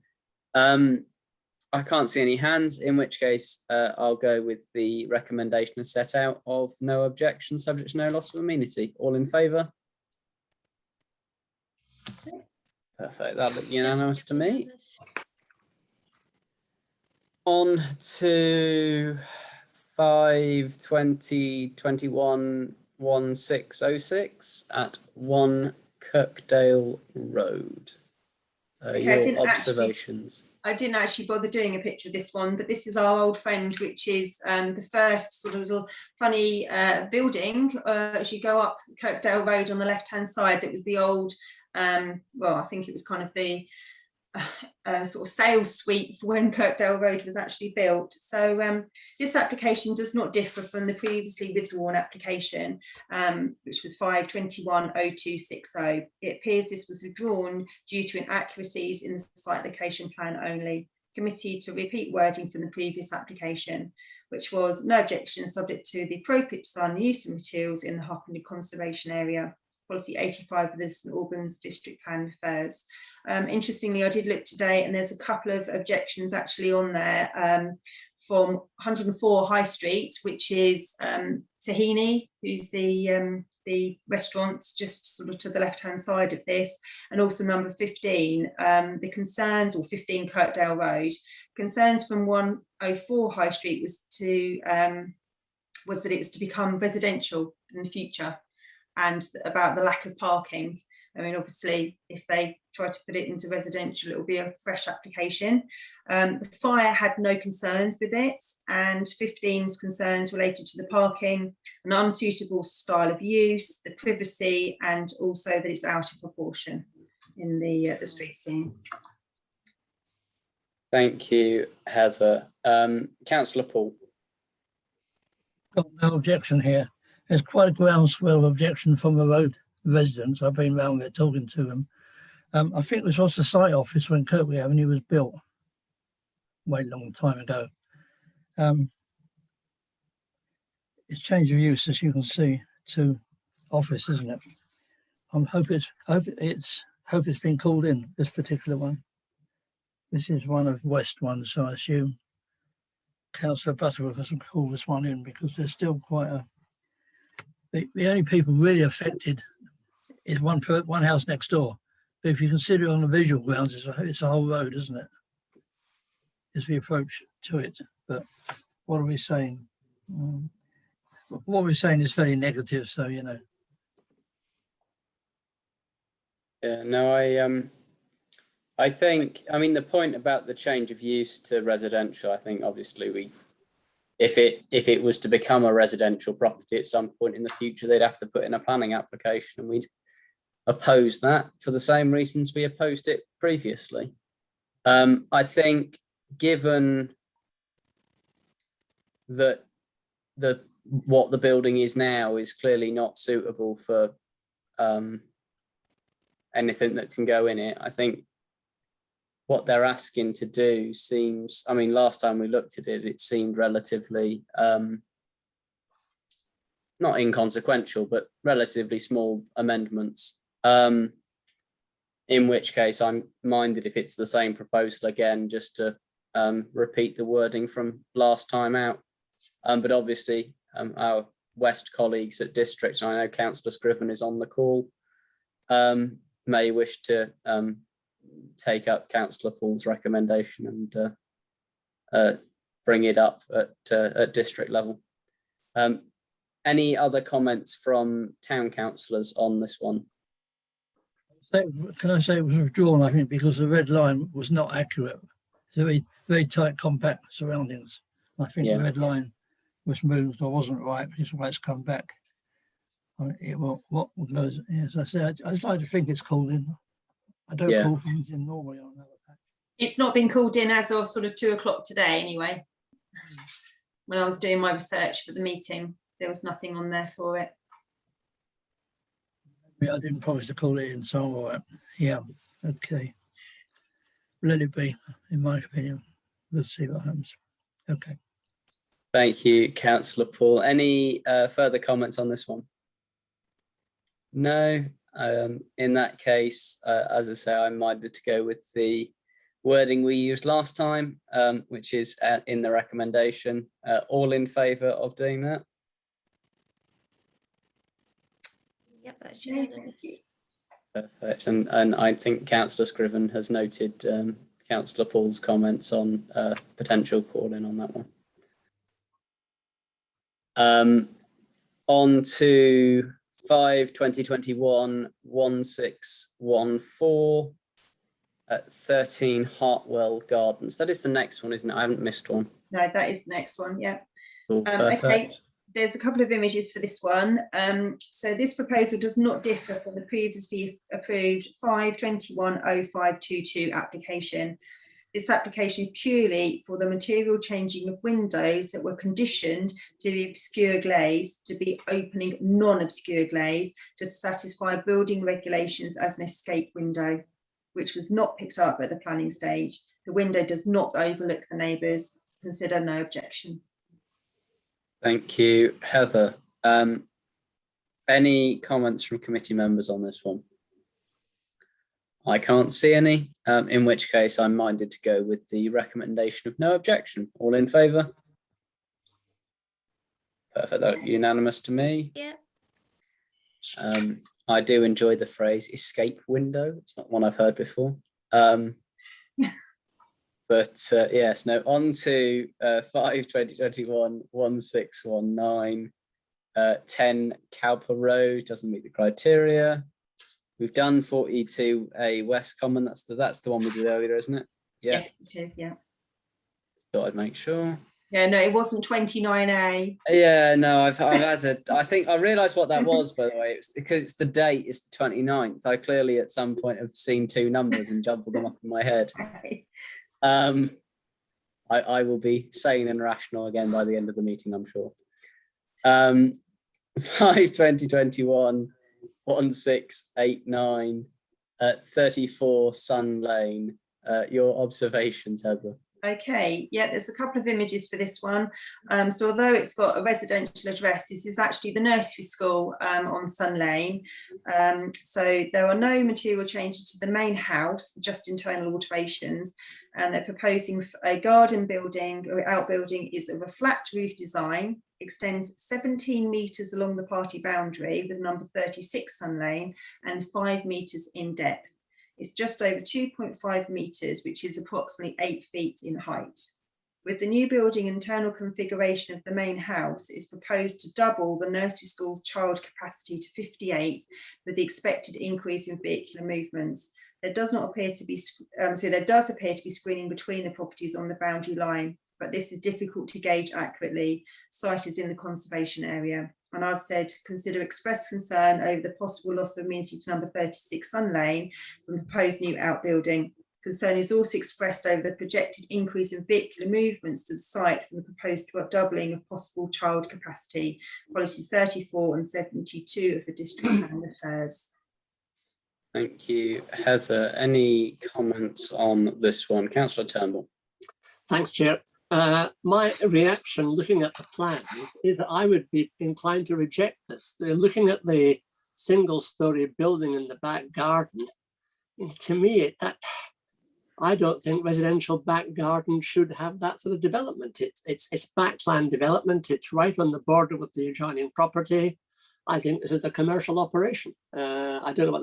I can't see any hands, in which case I'll go with the recommendation as set out of no objection, subject to no loss of amenity. All in favour? Perfect. That looked unanimous to me. On to 5/2021 1606 at 1 Kirkdale Road. Okay, I your didn't actually- observations. I didn't actually bother doing a picture of this one, but this is our old friend, which is the first sort of little funny building as you go up Kirkdale Road on the left-hand side. That was the old, well, I think it was kind of the sort of sales suite for when Kirkdale Road was actually built. So this application does not differ from the previously withdrawn application, which was 5210260. It appears this was withdrawn due to inaccuracies in the site location plan only. Committee to repeat wording from the previous application, which was no objection subject to the appropriate design and use of materials in the Harpenden Conservation Area. Policy 85 of the St Albans District Plan refers. Interestingly, I did look today and there's a couple of objections actually on there from 104 High Street, which is Tahini, who's the restaurant just sort of to the left-hand side of this, and also number 15, the concerns, or 15 Kirkdale Road. Concerns from 104 High Street was that it was to become residential in the future, and about the lack of parking. I mean, obviously, if they try to put it into residential, it will be a fresh application. The fire had no concerns with it, and 15's concerns related to the parking, an unsuitable style of use, the privacy, and also that it's out of proportion in the street scene. Thank you, Heather. Councillor Paul. Got no objection here. There's quite a groundswell of objection from the road residents. I've been round there talking to them. I think this was the site office when Kirkby Avenue was built, way long time ago. It's change of use, as you can see, to office, isn't it? I hope it's been called in, this particular one. This is one of West ones, so I assume Councillor Butterworth hasn't called this one in because there's still quite a. The only people really affected is one house next door. But if you consider it on the visual grounds, it's a whole road, isn't it? It's the approach to it. But what are we saying? What we're saying is very negative, so you know. Yeah, no, I think, I mean, the point about the change of use to residential, I think obviously if it was to become a residential property at some point in the future, they'd have to put in a planning application, and we'd oppose that for the same reasons we opposed it previously. I think given that what the building is now is clearly not suitable for anything that can go in it, I think what they're asking to do seems, I mean, last time we looked at it, it seemed relatively, not inconsequential, but relatively small amendments. In which case I'm minded if it's the same proposal again, just to repeat the wording from last time out. But obviously our West colleagues at District, and I know Councillor Scriven is on the call, may wish to take up Councillor Paul's recommendation and bring it up at district level. Any other comments from town councillors on this one? Can I say it was withdrawn, I think, because the red line was not accurate. It's very, very tight, compact surroundings. I think the red line was moved or wasn't right, which is why it's come back. I mean, what goes, as I said, I just like to think it's called in. I don't call things in normally on another patch. It's not been called in as of sort of 2 o'clock today anyway. When I was doing my research for the meeting, there was nothing on there for it. I didn't promise to call it in, so I'm all right. Yeah, okay. Let it be, in my opinion. Let's see what happens. Okay. Thank you, Councillor Paul. Any further comments on this one? No. In that case, as I say, I'm minded to go with the wording we used last time, which is in the recommendation. All in favour of doing that? Yep, that's unanimous. Perfect. And I think Councillor Scriven has noted Councillor Paul's comments on potential call-in on that one. On to 5/2021 1614. at 13 Hartwell Gardens. That is the next one, isn't it? I haven't missed one. No, that is the next one. Yeah. Cool, Okay. perfect. There's a couple of images for this one. So this proposal does not differ from the previously approved 5210522 application. This application is purely for the material changing of windows that were conditioned to be obscure glaze to be opening non-obscure glaze to satisfy building regulations as an escape window, which was not picked up at the planning stage. The window does not overlook the neighbours. Consider no objection. Thank you, Heather. Any comments from committee members on this one? I can't see any, in which case I'm minded to go with the recommendation of no objection. All in favour? Perfect, that unanimous to me. Yeah. I do enjoy the phrase escape window. It's not one I've heard before. But yes, no, on to 5/2021-1619, 10 Cowper Road, doesn't meet the criteria. We've done 42A West Common, that's the one we did earlier, isn't it? Yeah. Yes, it is, yeah. Thought I'd make sure. Yeah, no, it wasn't 29A. Yeah, no, I've had it. I think I realised what that was, by the way. It's because it's the date, it's the 29th. I clearly at some point have seen two numbers and jumbled them up in my head. I will be sane and rational again by the end of the meeting, I'm sure. 5/2021-1689, 34 Sun Lane. Your observations, Heather? Okay, yeah, there's a couple of images for this one. So although it's got a residential address, this is actually the nursery school on Sun Lane. So there are no material changes to the main house, just internal alterations. And they're proposing a garden building or outbuilding is of a flat roof design, extends 17 metres along the party boundary with number 36 Sun Lane and 5 metres in depth. It's just over 2.5 metres, which is approximately 8 feet in height. With the new building internal configuration of the main house, it's proposed to double the nursery school's child capacity to 58 with the expected increase in vehicular movements. There does appear to be screening between the properties on the boundary line, but this is difficult to gauge accurately. Site is in the conservation area. And I've said, consider express concern over the possible loss of amenity to number 36 Sun Lane from the proposed new outbuilding. Concern is also expressed over the projected increase in vehicular movements to the site from the proposed doubling of possible child capacity. Policies 34 and 72 of the District Plan refers. Thank you, Heather. Any comments on this one? Councillor Turnbull. Thanks, Chair. My reaction looking at the plan is that I would be inclined to reject this. They're looking at the single-storey building in the back garden. And to me, I don't think residential back garden should have that sort of development. It's backland development. It's right on the border with the adjoining property. I think this is a commercial operation. I don't know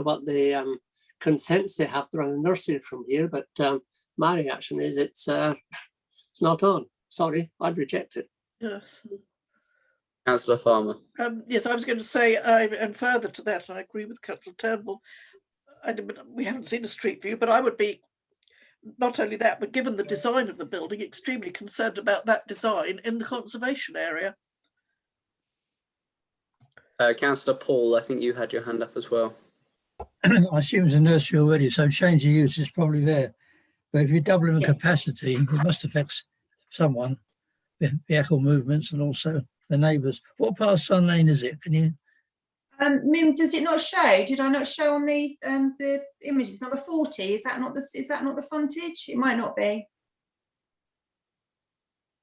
about the consents they have to run a nursery from here, but my reaction is it's not on. Sorry, I'd reject it. Yes. Councillor Farmer. Yes, I was going to say, and further to that, I agree with Councillor Turnbull. We haven't seen a street view, but I would be, not only that, but given the design of the building, extremely concerned about that design in the conservation area. Councillor Paul, I think you had your hand up as well. I assume it's a nursery already, so change of use is probably there. But if you're doubling the capacity, it must affect someone, vehicle movements and also the neighbours. What part of Sun Lane is it? Can you? Mim, does it not show? Did I not show on the images? Number 40, is that not the frontage? It might not be.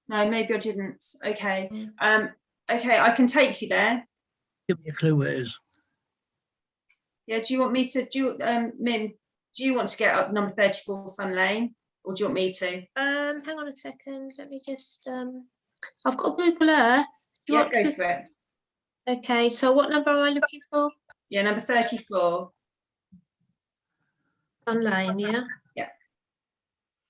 No, maybe I didn't. Okay. Okay, I can take you there. Give me a clue where it is. Yeah, do you want me to Mim, do you want to get up number 34 Sun Lane, or do you want me to? Hang on a second. Let me just. I've got Google Earth. Yeah, go for it. Okay, so what number am I looking for? Yeah, number 34. Sun Lane, yeah. Yeah.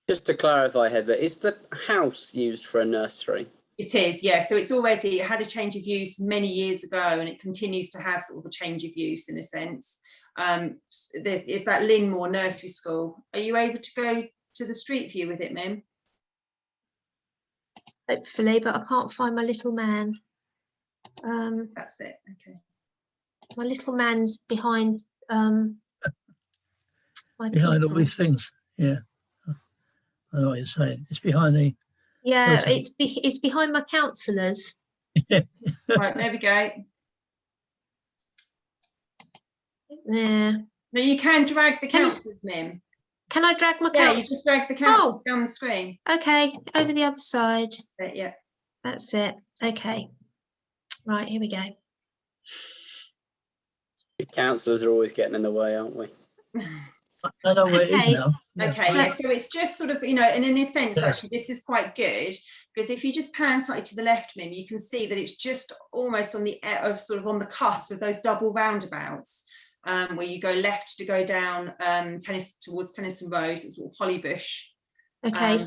Just to clarify, Heather, is the house used for a nursery? It is, yeah. So it had a change of use many years ago, and it continues to have sort of a change of use in a sense. Is that Linmore Nursery School. Are you able to go to the street view with it, Mim? Hopefully, but I can't find my little man. That's it. Okay. My little man's behind my Behind all people. these things. Yeah. I know what you're saying. It's behind the. Yeah, photo. it's behind my counsellors. Right, there we go. Yeah. Now you can drag the Can you councillors, Mim. Can I drag my Yeah, you counsellors? just drag the councillors down the screen. Okay, over the other side. That's it, yeah. That's it. Okay. Right, here we go. The councillors are always getting in the way, aren't we? I know where it Okay, is now. Yeah. Okay, yeah, so it's just sort of, and in a sense, Yeah. actually, this is quite good, because if you just pan slightly to the left, Mim, you can see that it's just almost on the on the cusp of those double roundabouts, where you go left to go down towards Tennyson Road, it's sort of Hollybush. Okay.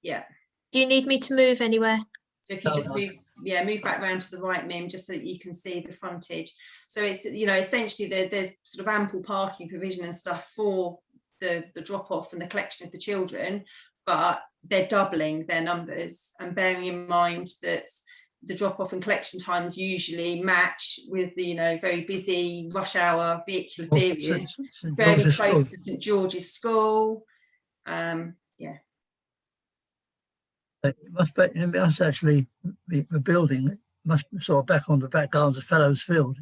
Yeah. Do you need me to move anywhere? So if you just move back round to the right, Mim, just so that you can see the frontage. So it's, essentially there's sort of ample parking provision and stuff for the drop off and the collection of the children, but they're doubling their numbers, and bearing in mind that the drop off and collection times usually match with the, very busy rush hour vehicular period, very close to St George's School. Yeah. It must actually be the building must sort of back on the back gardens of Fellows Field,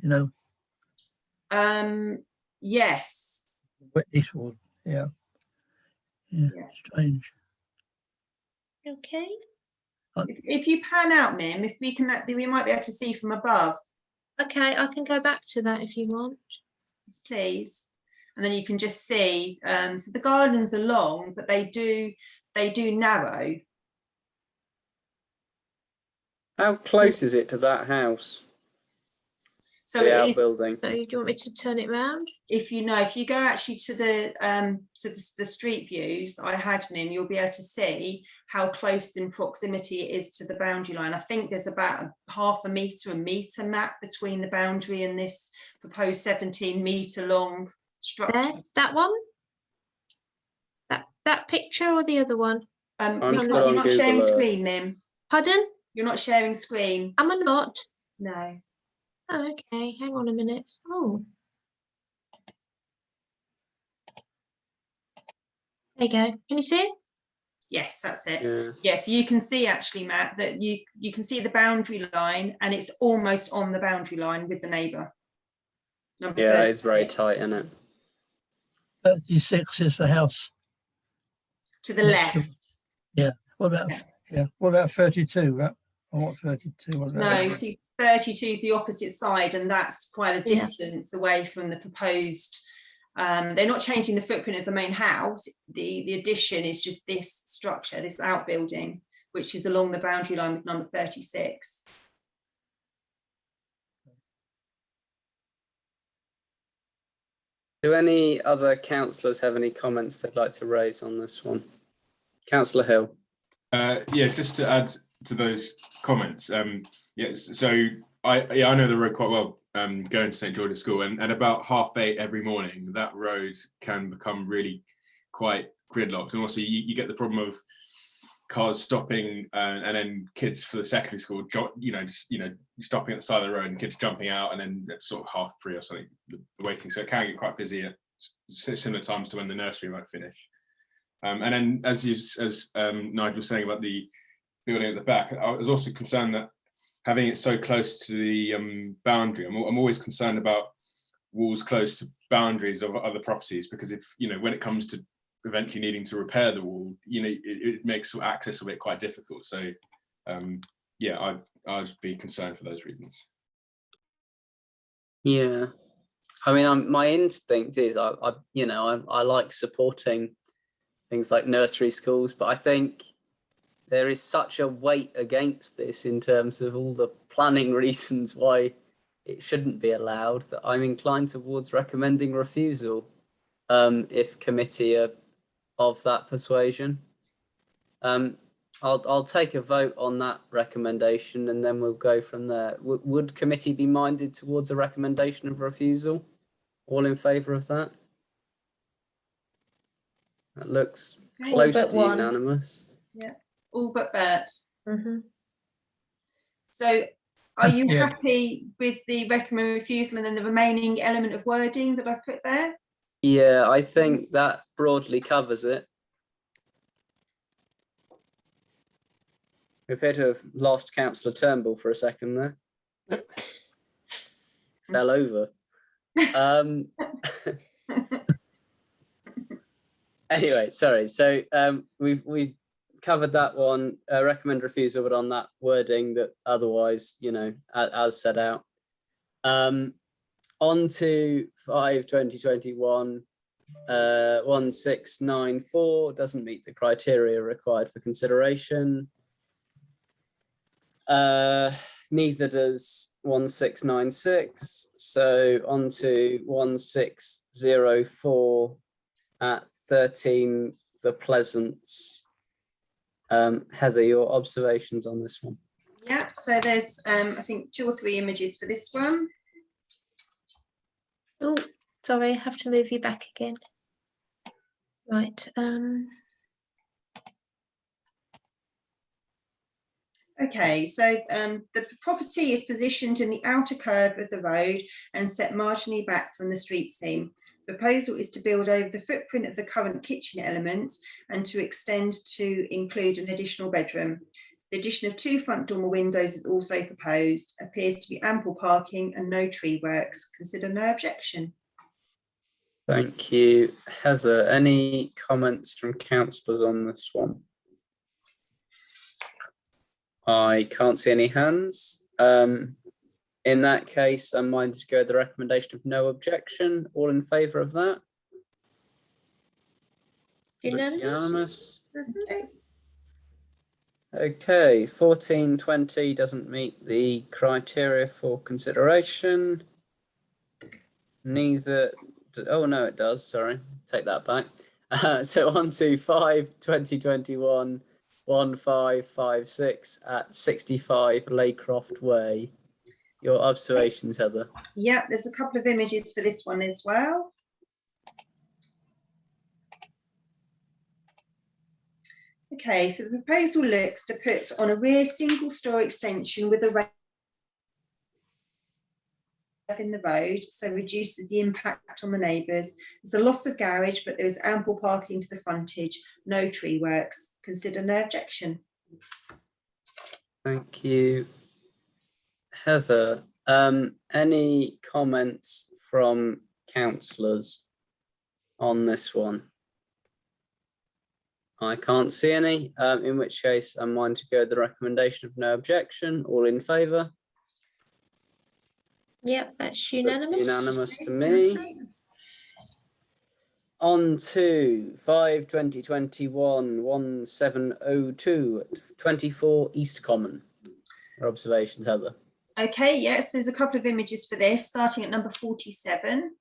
Yes. Eastwood, yeah. Strange. Okay. If you pan out, Mim, if we can, we might be able to see from above. Okay, I can go back to that if you want. Yes, please. And then you can just see, so the gardens are long, but they do narrow. How close is it to that house? So The it is, outbuilding. So do you want me to turn it round? if you go actually to the street views I had, Mim, you'll be able to see how close in proximity it is to the boundary line. I think there's about a metre map between the boundary and this proposed 17-metre long structure. There, that one? That picture or the other one? I'm still you're on not Google sharing Earth. screen, Mim. Pardon? You're not sharing screen. Am I not? No. Oh, okay, hang on a minute. Oh. There you go. Can you see it? Yes, that's it. Yeah. Yes, you can see actually, Matt, that you can see the boundary line, and it's almost on the boundary line with the neighbour. Yeah, it's very tight, isn't it? 36 is the house. To the next left. Yeah. What about 32? Right? Or what 32? What about No, see, 32 is the opposite side, and that's quite a distance away from the proposed. They're not changing the footprint of the main house. The addition is just this structure, this outbuilding, which is along the boundary line with number 36. Do any other councillors have any comments they'd like to raise on this one? Councillor Hill. Yeah, just to add to those comments. Yes, so I know the road quite well. Going to St George's School, and at about 8:30 every morning, that road can become really quite gridlocked, and also you get the problem of cars stopping and then kids for the secondary school, stopping at the side of the road and kids jumping out, and then at sort of 3:30 or something, the waiting. So it can get quite busy at similar times to when the nursery might finish. And then as Nigel was saying about the building at the back, I was also concerned that having it so close to the boundary, I'm always concerned about walls close to boundaries of other properties, because if, when it comes to eventually needing to repair the wall, it makes access of it quite difficult. So yeah, I'd be concerned for those reasons. Yeah, I mean, my instinct is I like supporting things like nursery schools, but I think there is such a weight against this in terms of all the planning reasons why it shouldn't be allowed that I'm inclined towards recommending refusal if committee are of that persuasion. I'll take a vote on that recommendation and then we'll go from there. Would committee be minded towards a recommendation of refusal? All in favour of that? That looks Okay. close but to one. unanimous. All but Bert. Mhm. So are you Yeah. happy with the recommend refusal and then the remaining element of wording that I've put there? Yeah, I think that broadly covers it. We appear to have lost Councillor Turnbull for a second there. Fell over. Anyway, sorry. So we've covered that one. Recommend refusal, but on that wording that otherwise, as set out. On to 5/2021. 1694 doesn't meet the criteria required for consideration. Neither does 1696. So on to 1604 at 13 The Pleasance. Heather, your observations on this one? Yeah, so there's I think 2 or 3 images for this one. Oh, sorry, I have to move you back again. Right. Okay, so the property is positioned in the outer curve of the road and set marginally back from the street seam. The proposal is to build over the footprint of the current kitchen element and to extend to include an additional bedroom. The addition of 2 front dormer windows is also proposed. Appears to be ample parking and no tree works. Consider no objection. Thank you, Heather. Any comments from councillors on this one? I can't see any hands. In that case, I'm minded to go with the recommendation of no objection. All in favour of that? Looks unanimous. Okay. Okay, 1420 doesn't meet the criteria for consideration. Neither, oh no, it does, sorry, take that back. So on to 5/2021, 1556 at 65 Laycroft Way. Your observations, Heather? Yeah, there's a couple of images for this one as well. Okay, so the proposal looks to put on a rear single-storey extension with a ramp in the road, so reduces the impact on the neighbours. There's a loss of garage, but there is ample parking to the frontage, no tree works. Consider no objection. Thank you, Heather. Any comments from councillors on this one? I can't see any, in which case I'm minded to go with the recommendation of no objection. All in favour? Yep, that's Looks unanimous. unanimous to me. On to 5/2021, 1702 at 24 East Common. Your observations, Heather? Okay, yes, there's a couple of images for this, starting at number 47.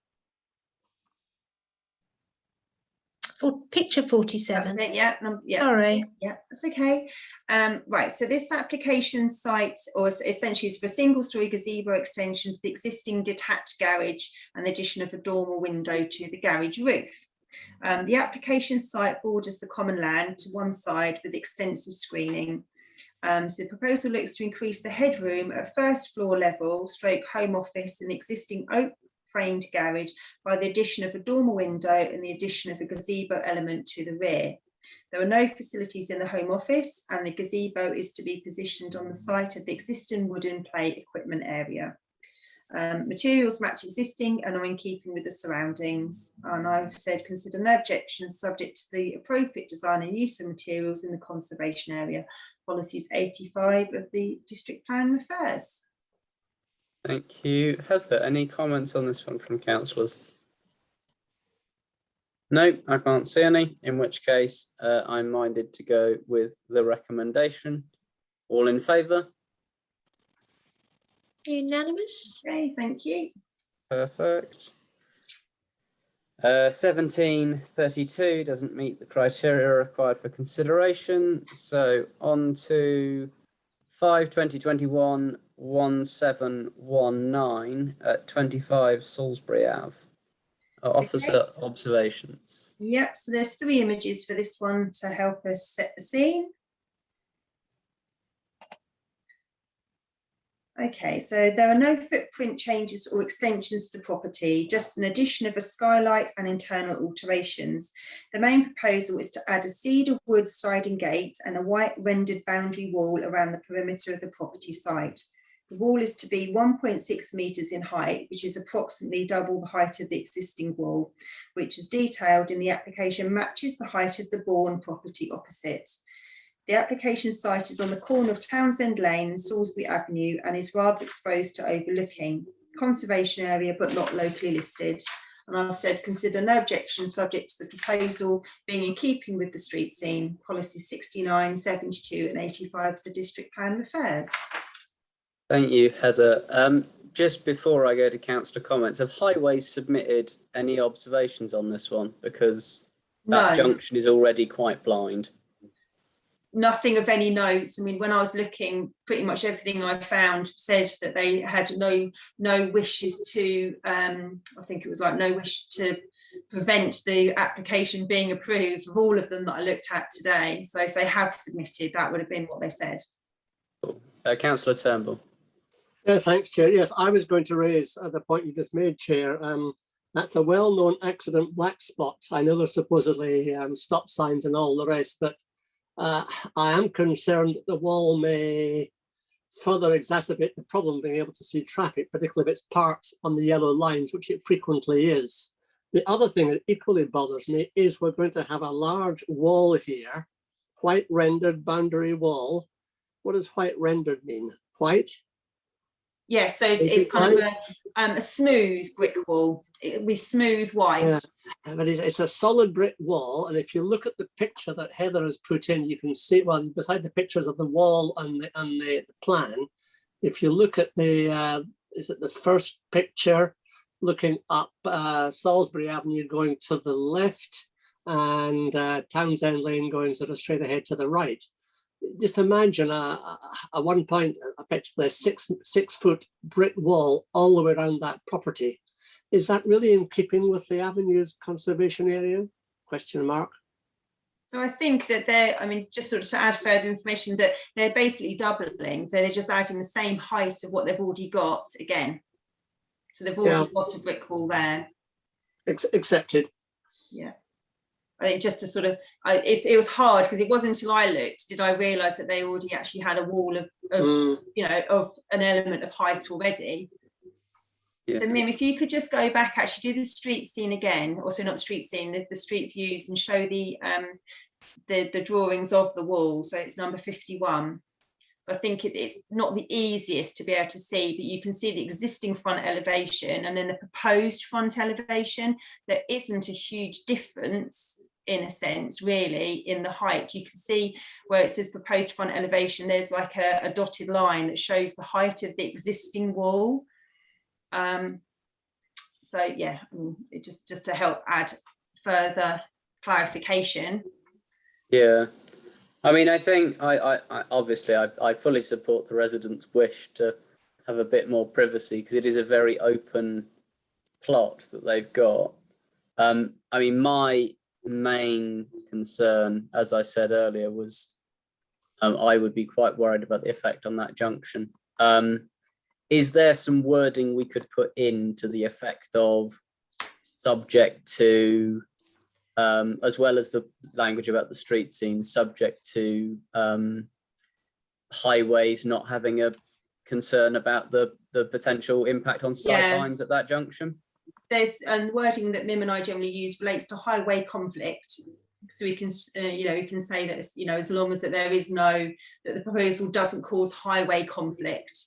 For picture 47. Yeah, yeah. Sorry. Yeah, that's okay. Right, so this application site, or essentially is for a single-storey gazebo extension to the existing detached garage and the addition of a dormer window to the garage roof. The application site borders the common land to one side with extensive screening. So the proposal looks to increase the headroom at first floor level, stroke home office in the existing oak framed garage by the addition of a dormer window and the addition of a gazebo element to the rear. There are no facilities in the home office, and the gazebo is to be positioned on the site of the existing wooden play equipment area. Materials match existing and are in keeping with the surroundings. And I've said consider no objections subject to the appropriate design and use of materials in the conservation area. Policies 85 of the district plan refers. Thank you. Heather, any comments on this one from councillors? No, I can't see any, in which case I'm minded to go with the recommendation. All in favour? Unanimous. Okay, thank you. Perfect. 1732 doesn't meet the criteria required for consideration. So on to 5/2021, 1719 at 25 Salisbury Ave. Officer observations. Yep, so there's 3 images for this one to help us set the scene. Okay, so there are no footprint changes or extensions to the property, just an addition of a skylight and internal alterations. The main proposal is to add a cedar wood sliding gate and a white rendered boundary wall around the perimeter of the property site. The wall is to be 1.6 metres in height, which is approximately double the height of the existing wall, which is detailed in the application matches the height of the Bourne property opposite. The application site is on the corner of Townsend Lane and Salisbury Avenue and is rather exposed to overlooking. Conservation area, but not locally listed. And I've said consider no objection subject to the proposal being in keeping with the street scene, policy 69, 72 and 85 for district plan affairs. Thank you, Heather. Just before I go to councillor comments, have Highways submitted any observations on this one? Because that No. junction is already quite blind. Nothing of any notes. I mean, when I was looking, pretty much everything I found said that they had no wishes to, I think it was like no wish to prevent the application being approved of all of them that I looked at today. So if they have submitted, that would have been what they said. Councillor Turnbull. Yeah, thanks, Chair. Yes, I was going to raise the point you just made, Chair. That's a well-known accident black spot. I know there's supposedly stop signs and all the rest, but I am concerned that the wall may further exacerbate the problem being able to see traffic, particularly if it's parked on the yellow lines, which it frequently is. The other thing that equally bothers me is we're going to have a large wall here, white rendered boundary wall. What does white rendered mean? White? Yes, so it's kind of a smooth brick wall. It'll be smooth white. Yeah, but it's a solid brick wall, and if you look at the picture that Heather has put in, you can see, well, beside the pictures of the wall and the plan, if you look at the, is it the first picture, looking up Salisbury Avenue going to the left and Townsend Lane going sort of straight ahead to the right. Just imagine a 1 point, effectively a six foot brick wall all the way around that property. Is that really in keeping with the Avenues conservation area? Question mark. So I think that they're, I mean, just sort of to add further information, that they're basically doubling. So they're just adding the same height of what they've already got again. So they've already got a brick wall there. Accepted. Yeah. I think just to sort of, it was hard because it wasn't until I looked did I realise that they already actually had a wall of you know, of an element of height already. Yeah. So Mim, if you could just go back, actually do the street scene again, also not the street scene, the street views, and show the drawings of the wall. So it's number 51. So I think it's not the easiest to be able to see, but you can see the existing front elevation and then the proposed front elevation. There isn't a huge difference in a sense, really, in the height. You can see where it says proposed front elevation, there's like a dotted line that shows the height of the existing wall. So yeah, it just to help add further clarification. Yeah, I mean, I think I obviously I fully support the residents' wish to have a bit more privacy because it is a very open plot that they've got. I mean, my main concern, as I said earlier, was I would be quite worried about the effect on that junction. Is there some wording we could put in to the effect of subject to, as well as the language about the street scene, subject to Highways not having a concern about the potential impact on sight lines at that junction? There's wording that Mim and I generally use relates to highway conflict. So we can, you know, you can say that, you know, as long as that there is no, that the proposal doesn't cause highway conflict.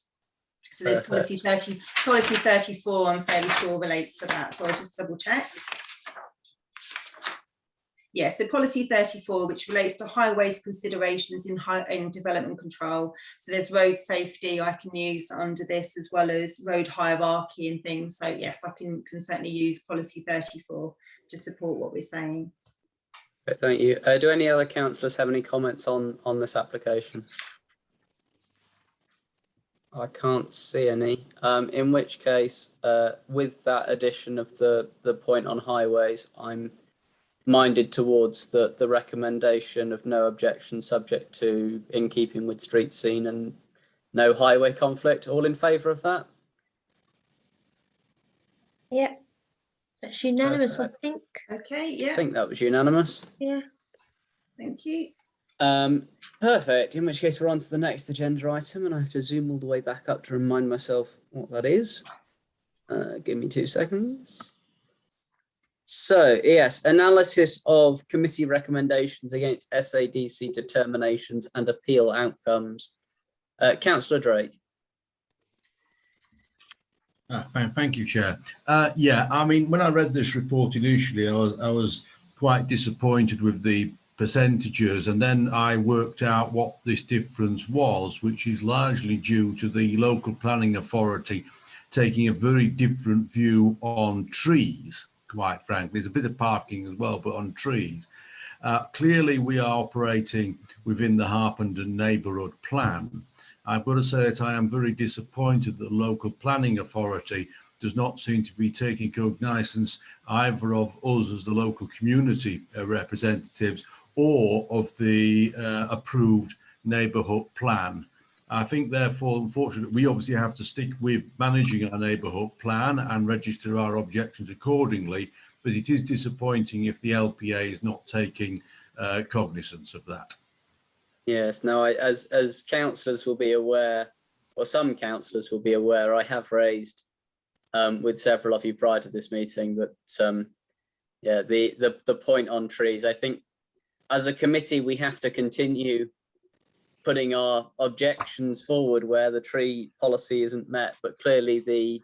So there's policy 34, I'm fairly sure relates to that. So I'll just double check. Yeah, so policy 34, which relates to highways considerations in development control. So there's road safety I can use under this, as well as road hierarchy and things. So yes, I can certainly use policy 34 to support what we're saying. Thank you. Do any other councillors have any comments on this application? I can't see any. In which case, with that addition of the point on highways, I'm minded towards the recommendation of no objection subject to in keeping with street scene and no highway conflict. All in favour of that? Yeah, that's unanimous, I think. Okay, I yeah, think that was unanimous. Yeah. thank you. Perfect. In which case, we're on to the next agenda item, and I have to zoom all the way back up to remind myself what that is. Give me 2 seconds. So, yes, analysis of committee recommendations against SADC determinations and appeal outcomes. Councillor Drake. Thank you, Chair. Yeah, I mean, when I read this report initially, I was quite disappointed with the percentages, and then I worked out what this difference was, which is largely due to the local planning authority taking a very different view on trees, quite frankly. There's a bit of parking as well, but on trees. Clearly, we are operating within the Harpenden neighbourhood plan. I've got to say that I am very disappointed that the local planning authority does not seem to be taking cognizance either of us as the local community representatives or of the approved neighbourhood plan. I think, therefore, unfortunately, we obviously have to stick with managing our neighbourhood plan and register our objections accordingly, but it is disappointing if the LPA is not taking cognizance of that. Yes, no, as councillors will be aware, or some councillors will be aware, I have raised with several of you prior to this meeting that, yeah, the point on trees, I think as a committee, we have to continue putting our objections forward where the tree policy isn't met, but clearly the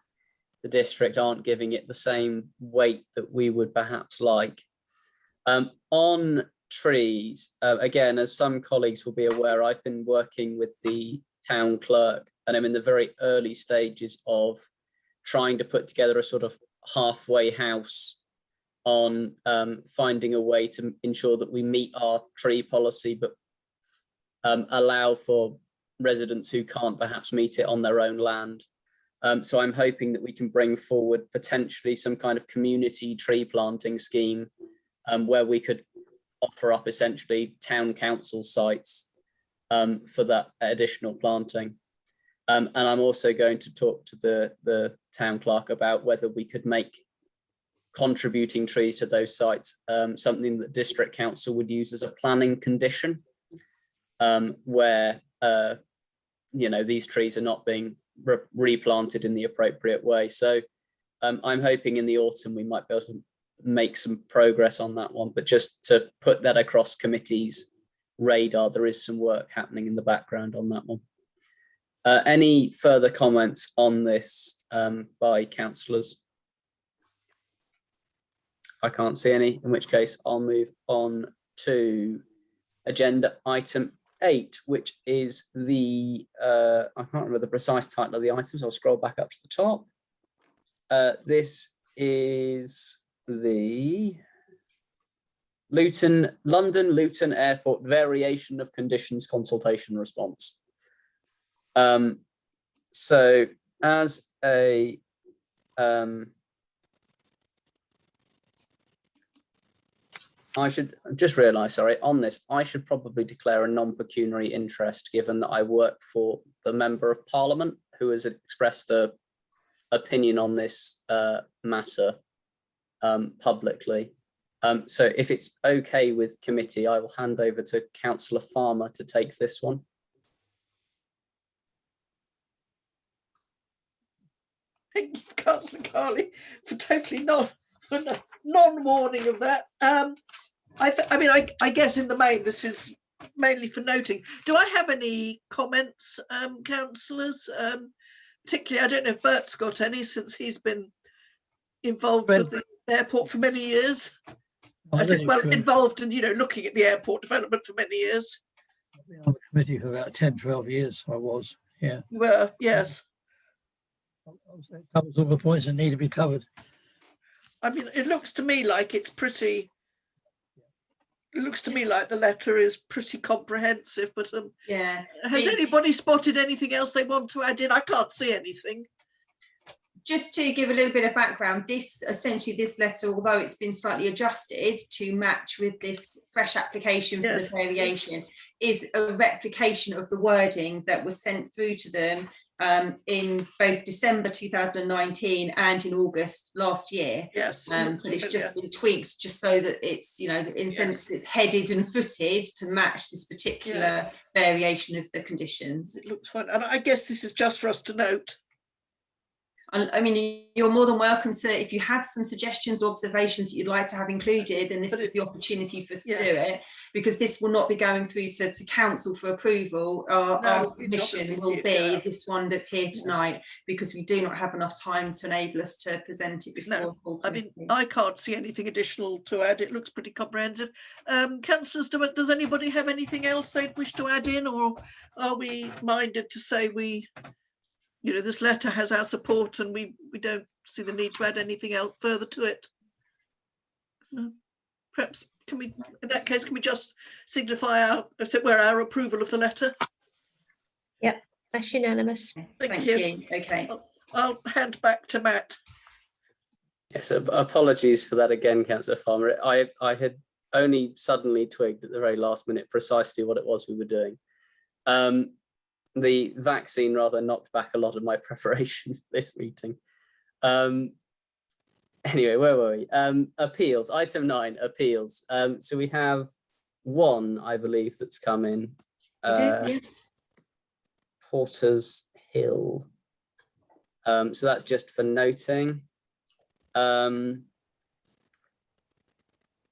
district aren't giving it the same weight that we would perhaps like. On trees, again, as some colleagues will be aware, I've been working with the town clerk, and I'm in the very early stages of trying to put together a sort of halfway house on finding a way to ensure that we meet our tree policy, but allow for residents who can't perhaps meet it on their own land. So I'm hoping that we can bring forward potentially some kind of community tree planting scheme where we could offer up essentially town council sites for that additional planting. And I'm also going to talk to the town clerk about whether we could make contributing trees to those sites something that district council would use as a planning condition, where you know, these trees are not being replanted in the appropriate way. So I'm hoping in the autumn we might be able to make some progress on that one, but just to put that across committees' radar, there is some work happening in the background on that one. Any further comments on this by councillors? I can't see any, in which case I'll move on to agenda item 8, which is the, I can't remember the precise title of the items, I'll scroll back up to the top. This is the London Luton Airport variation of conditions consultation response. So as a I should just realise, sorry, on this, I should probably declare a non-pecuniary interest, given that I work for the Member of Parliament who has expressed an opinion on this matter publicly. So if it's okay with committee, I will hand over to Councillor Farmer to take this one. Thank you, Councillor Carley, for totally non-warning of that. I mean, I guess in the main, this is mainly for noting. Do I have any comments, councillors? Particularly, I don't know if Bert's got any, since he's been involved with the airport for many years. Involved in, you know, looking at the airport development for many years. I've been on the committee for about 10, 12 years, I was, yeah. You were, yes. It covers all the points that need to be covered. I mean, it looks to me like it's pretty, It looks to me like the letter is pretty comprehensive, but Yeah. has anybody spotted anything else they want to add in? I can't see anything. Just to give a little bit of background, this letter, although it's been slightly adjusted to match with this fresh application for Yes, the variation, is a replication of the wording that was sent through to them in both December 2019 and in August last year. Yes. But it's just been tweaked just so that it's, you know, in sense it's headed and footed to match this particular variation of the conditions. It looks fine. And I guess this is just for us to note. I mean, you're more than welcome to, if you have some suggestions or observations that you'd like to have included, then this is the opportunity for us to do it, because this will not be going through to council for approval. Our submission will be this one that's here tonight, because we do not have enough time to enable us to present it before. No, I mean, I can't see anything additional to add. It looks pretty comprehensive. Councillors, does anybody have anything else they'd wish to add in, or are we minded to say you know, this letter has our support and we don't see the need to add anything else further to it? No. Perhaps, can we, in that case, can we just signify our approval of the letter? Yep, that's unanimous. Thank you. Okay. I'll hand back to Matt. Yes, apologies for that again, Councillor Farmer. I had only suddenly twigged at the very last minute precisely what it was we were doing. The vaccine rather knocked back a lot of my preparation for this meeting. Anyway, where were we? Appeals, item 9, appeals. So we have one, I believe, that's come in. Porter's Hill. So that's just for noting.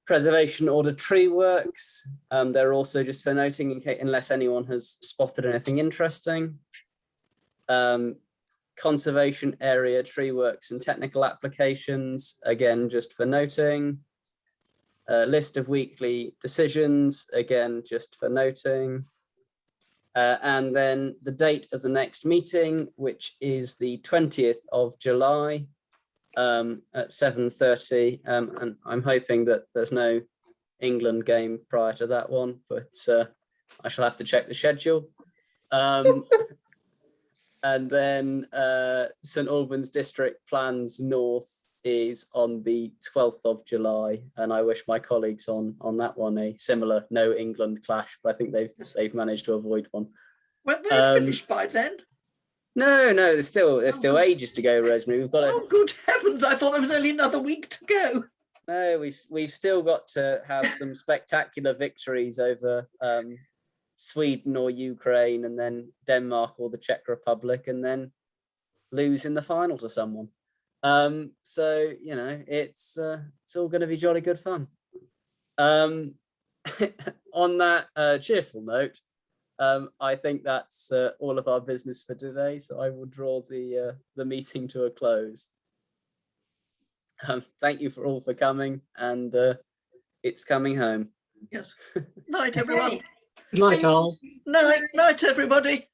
Preservation order tree works. They're also just for noting in case, unless anyone has spotted anything interesting. Conservation area tree works and technical applications, again, just for noting. List of weekly decisions, again, just for noting. And then the date of the next meeting, which is the 20th of July. At 7:30, and I'm hoping that there's no England game prior to that one, but I shall have to check the schedule. And then St Albans District Plans North is on the 12th of July, and I wish my colleagues on that one a similar no England clash, but I think they've managed to avoid one. Weren't they finished by then? No, there's still ages to go, Rosemary. We've got to. Oh, good heavens! I thought there was only another week to go. No, we've still got to have some spectacular victories over Sweden or Ukraine, and then Denmark or the Czech Republic, and then lose in the final to someone. So you know, it's all going to be jolly good fun. On that cheerful note. I think that's all of our business for today, so I will draw the meeting to a close. Thank you all for coming, and it's coming home. Yes. Night, everyone. Night all. Night, everybody.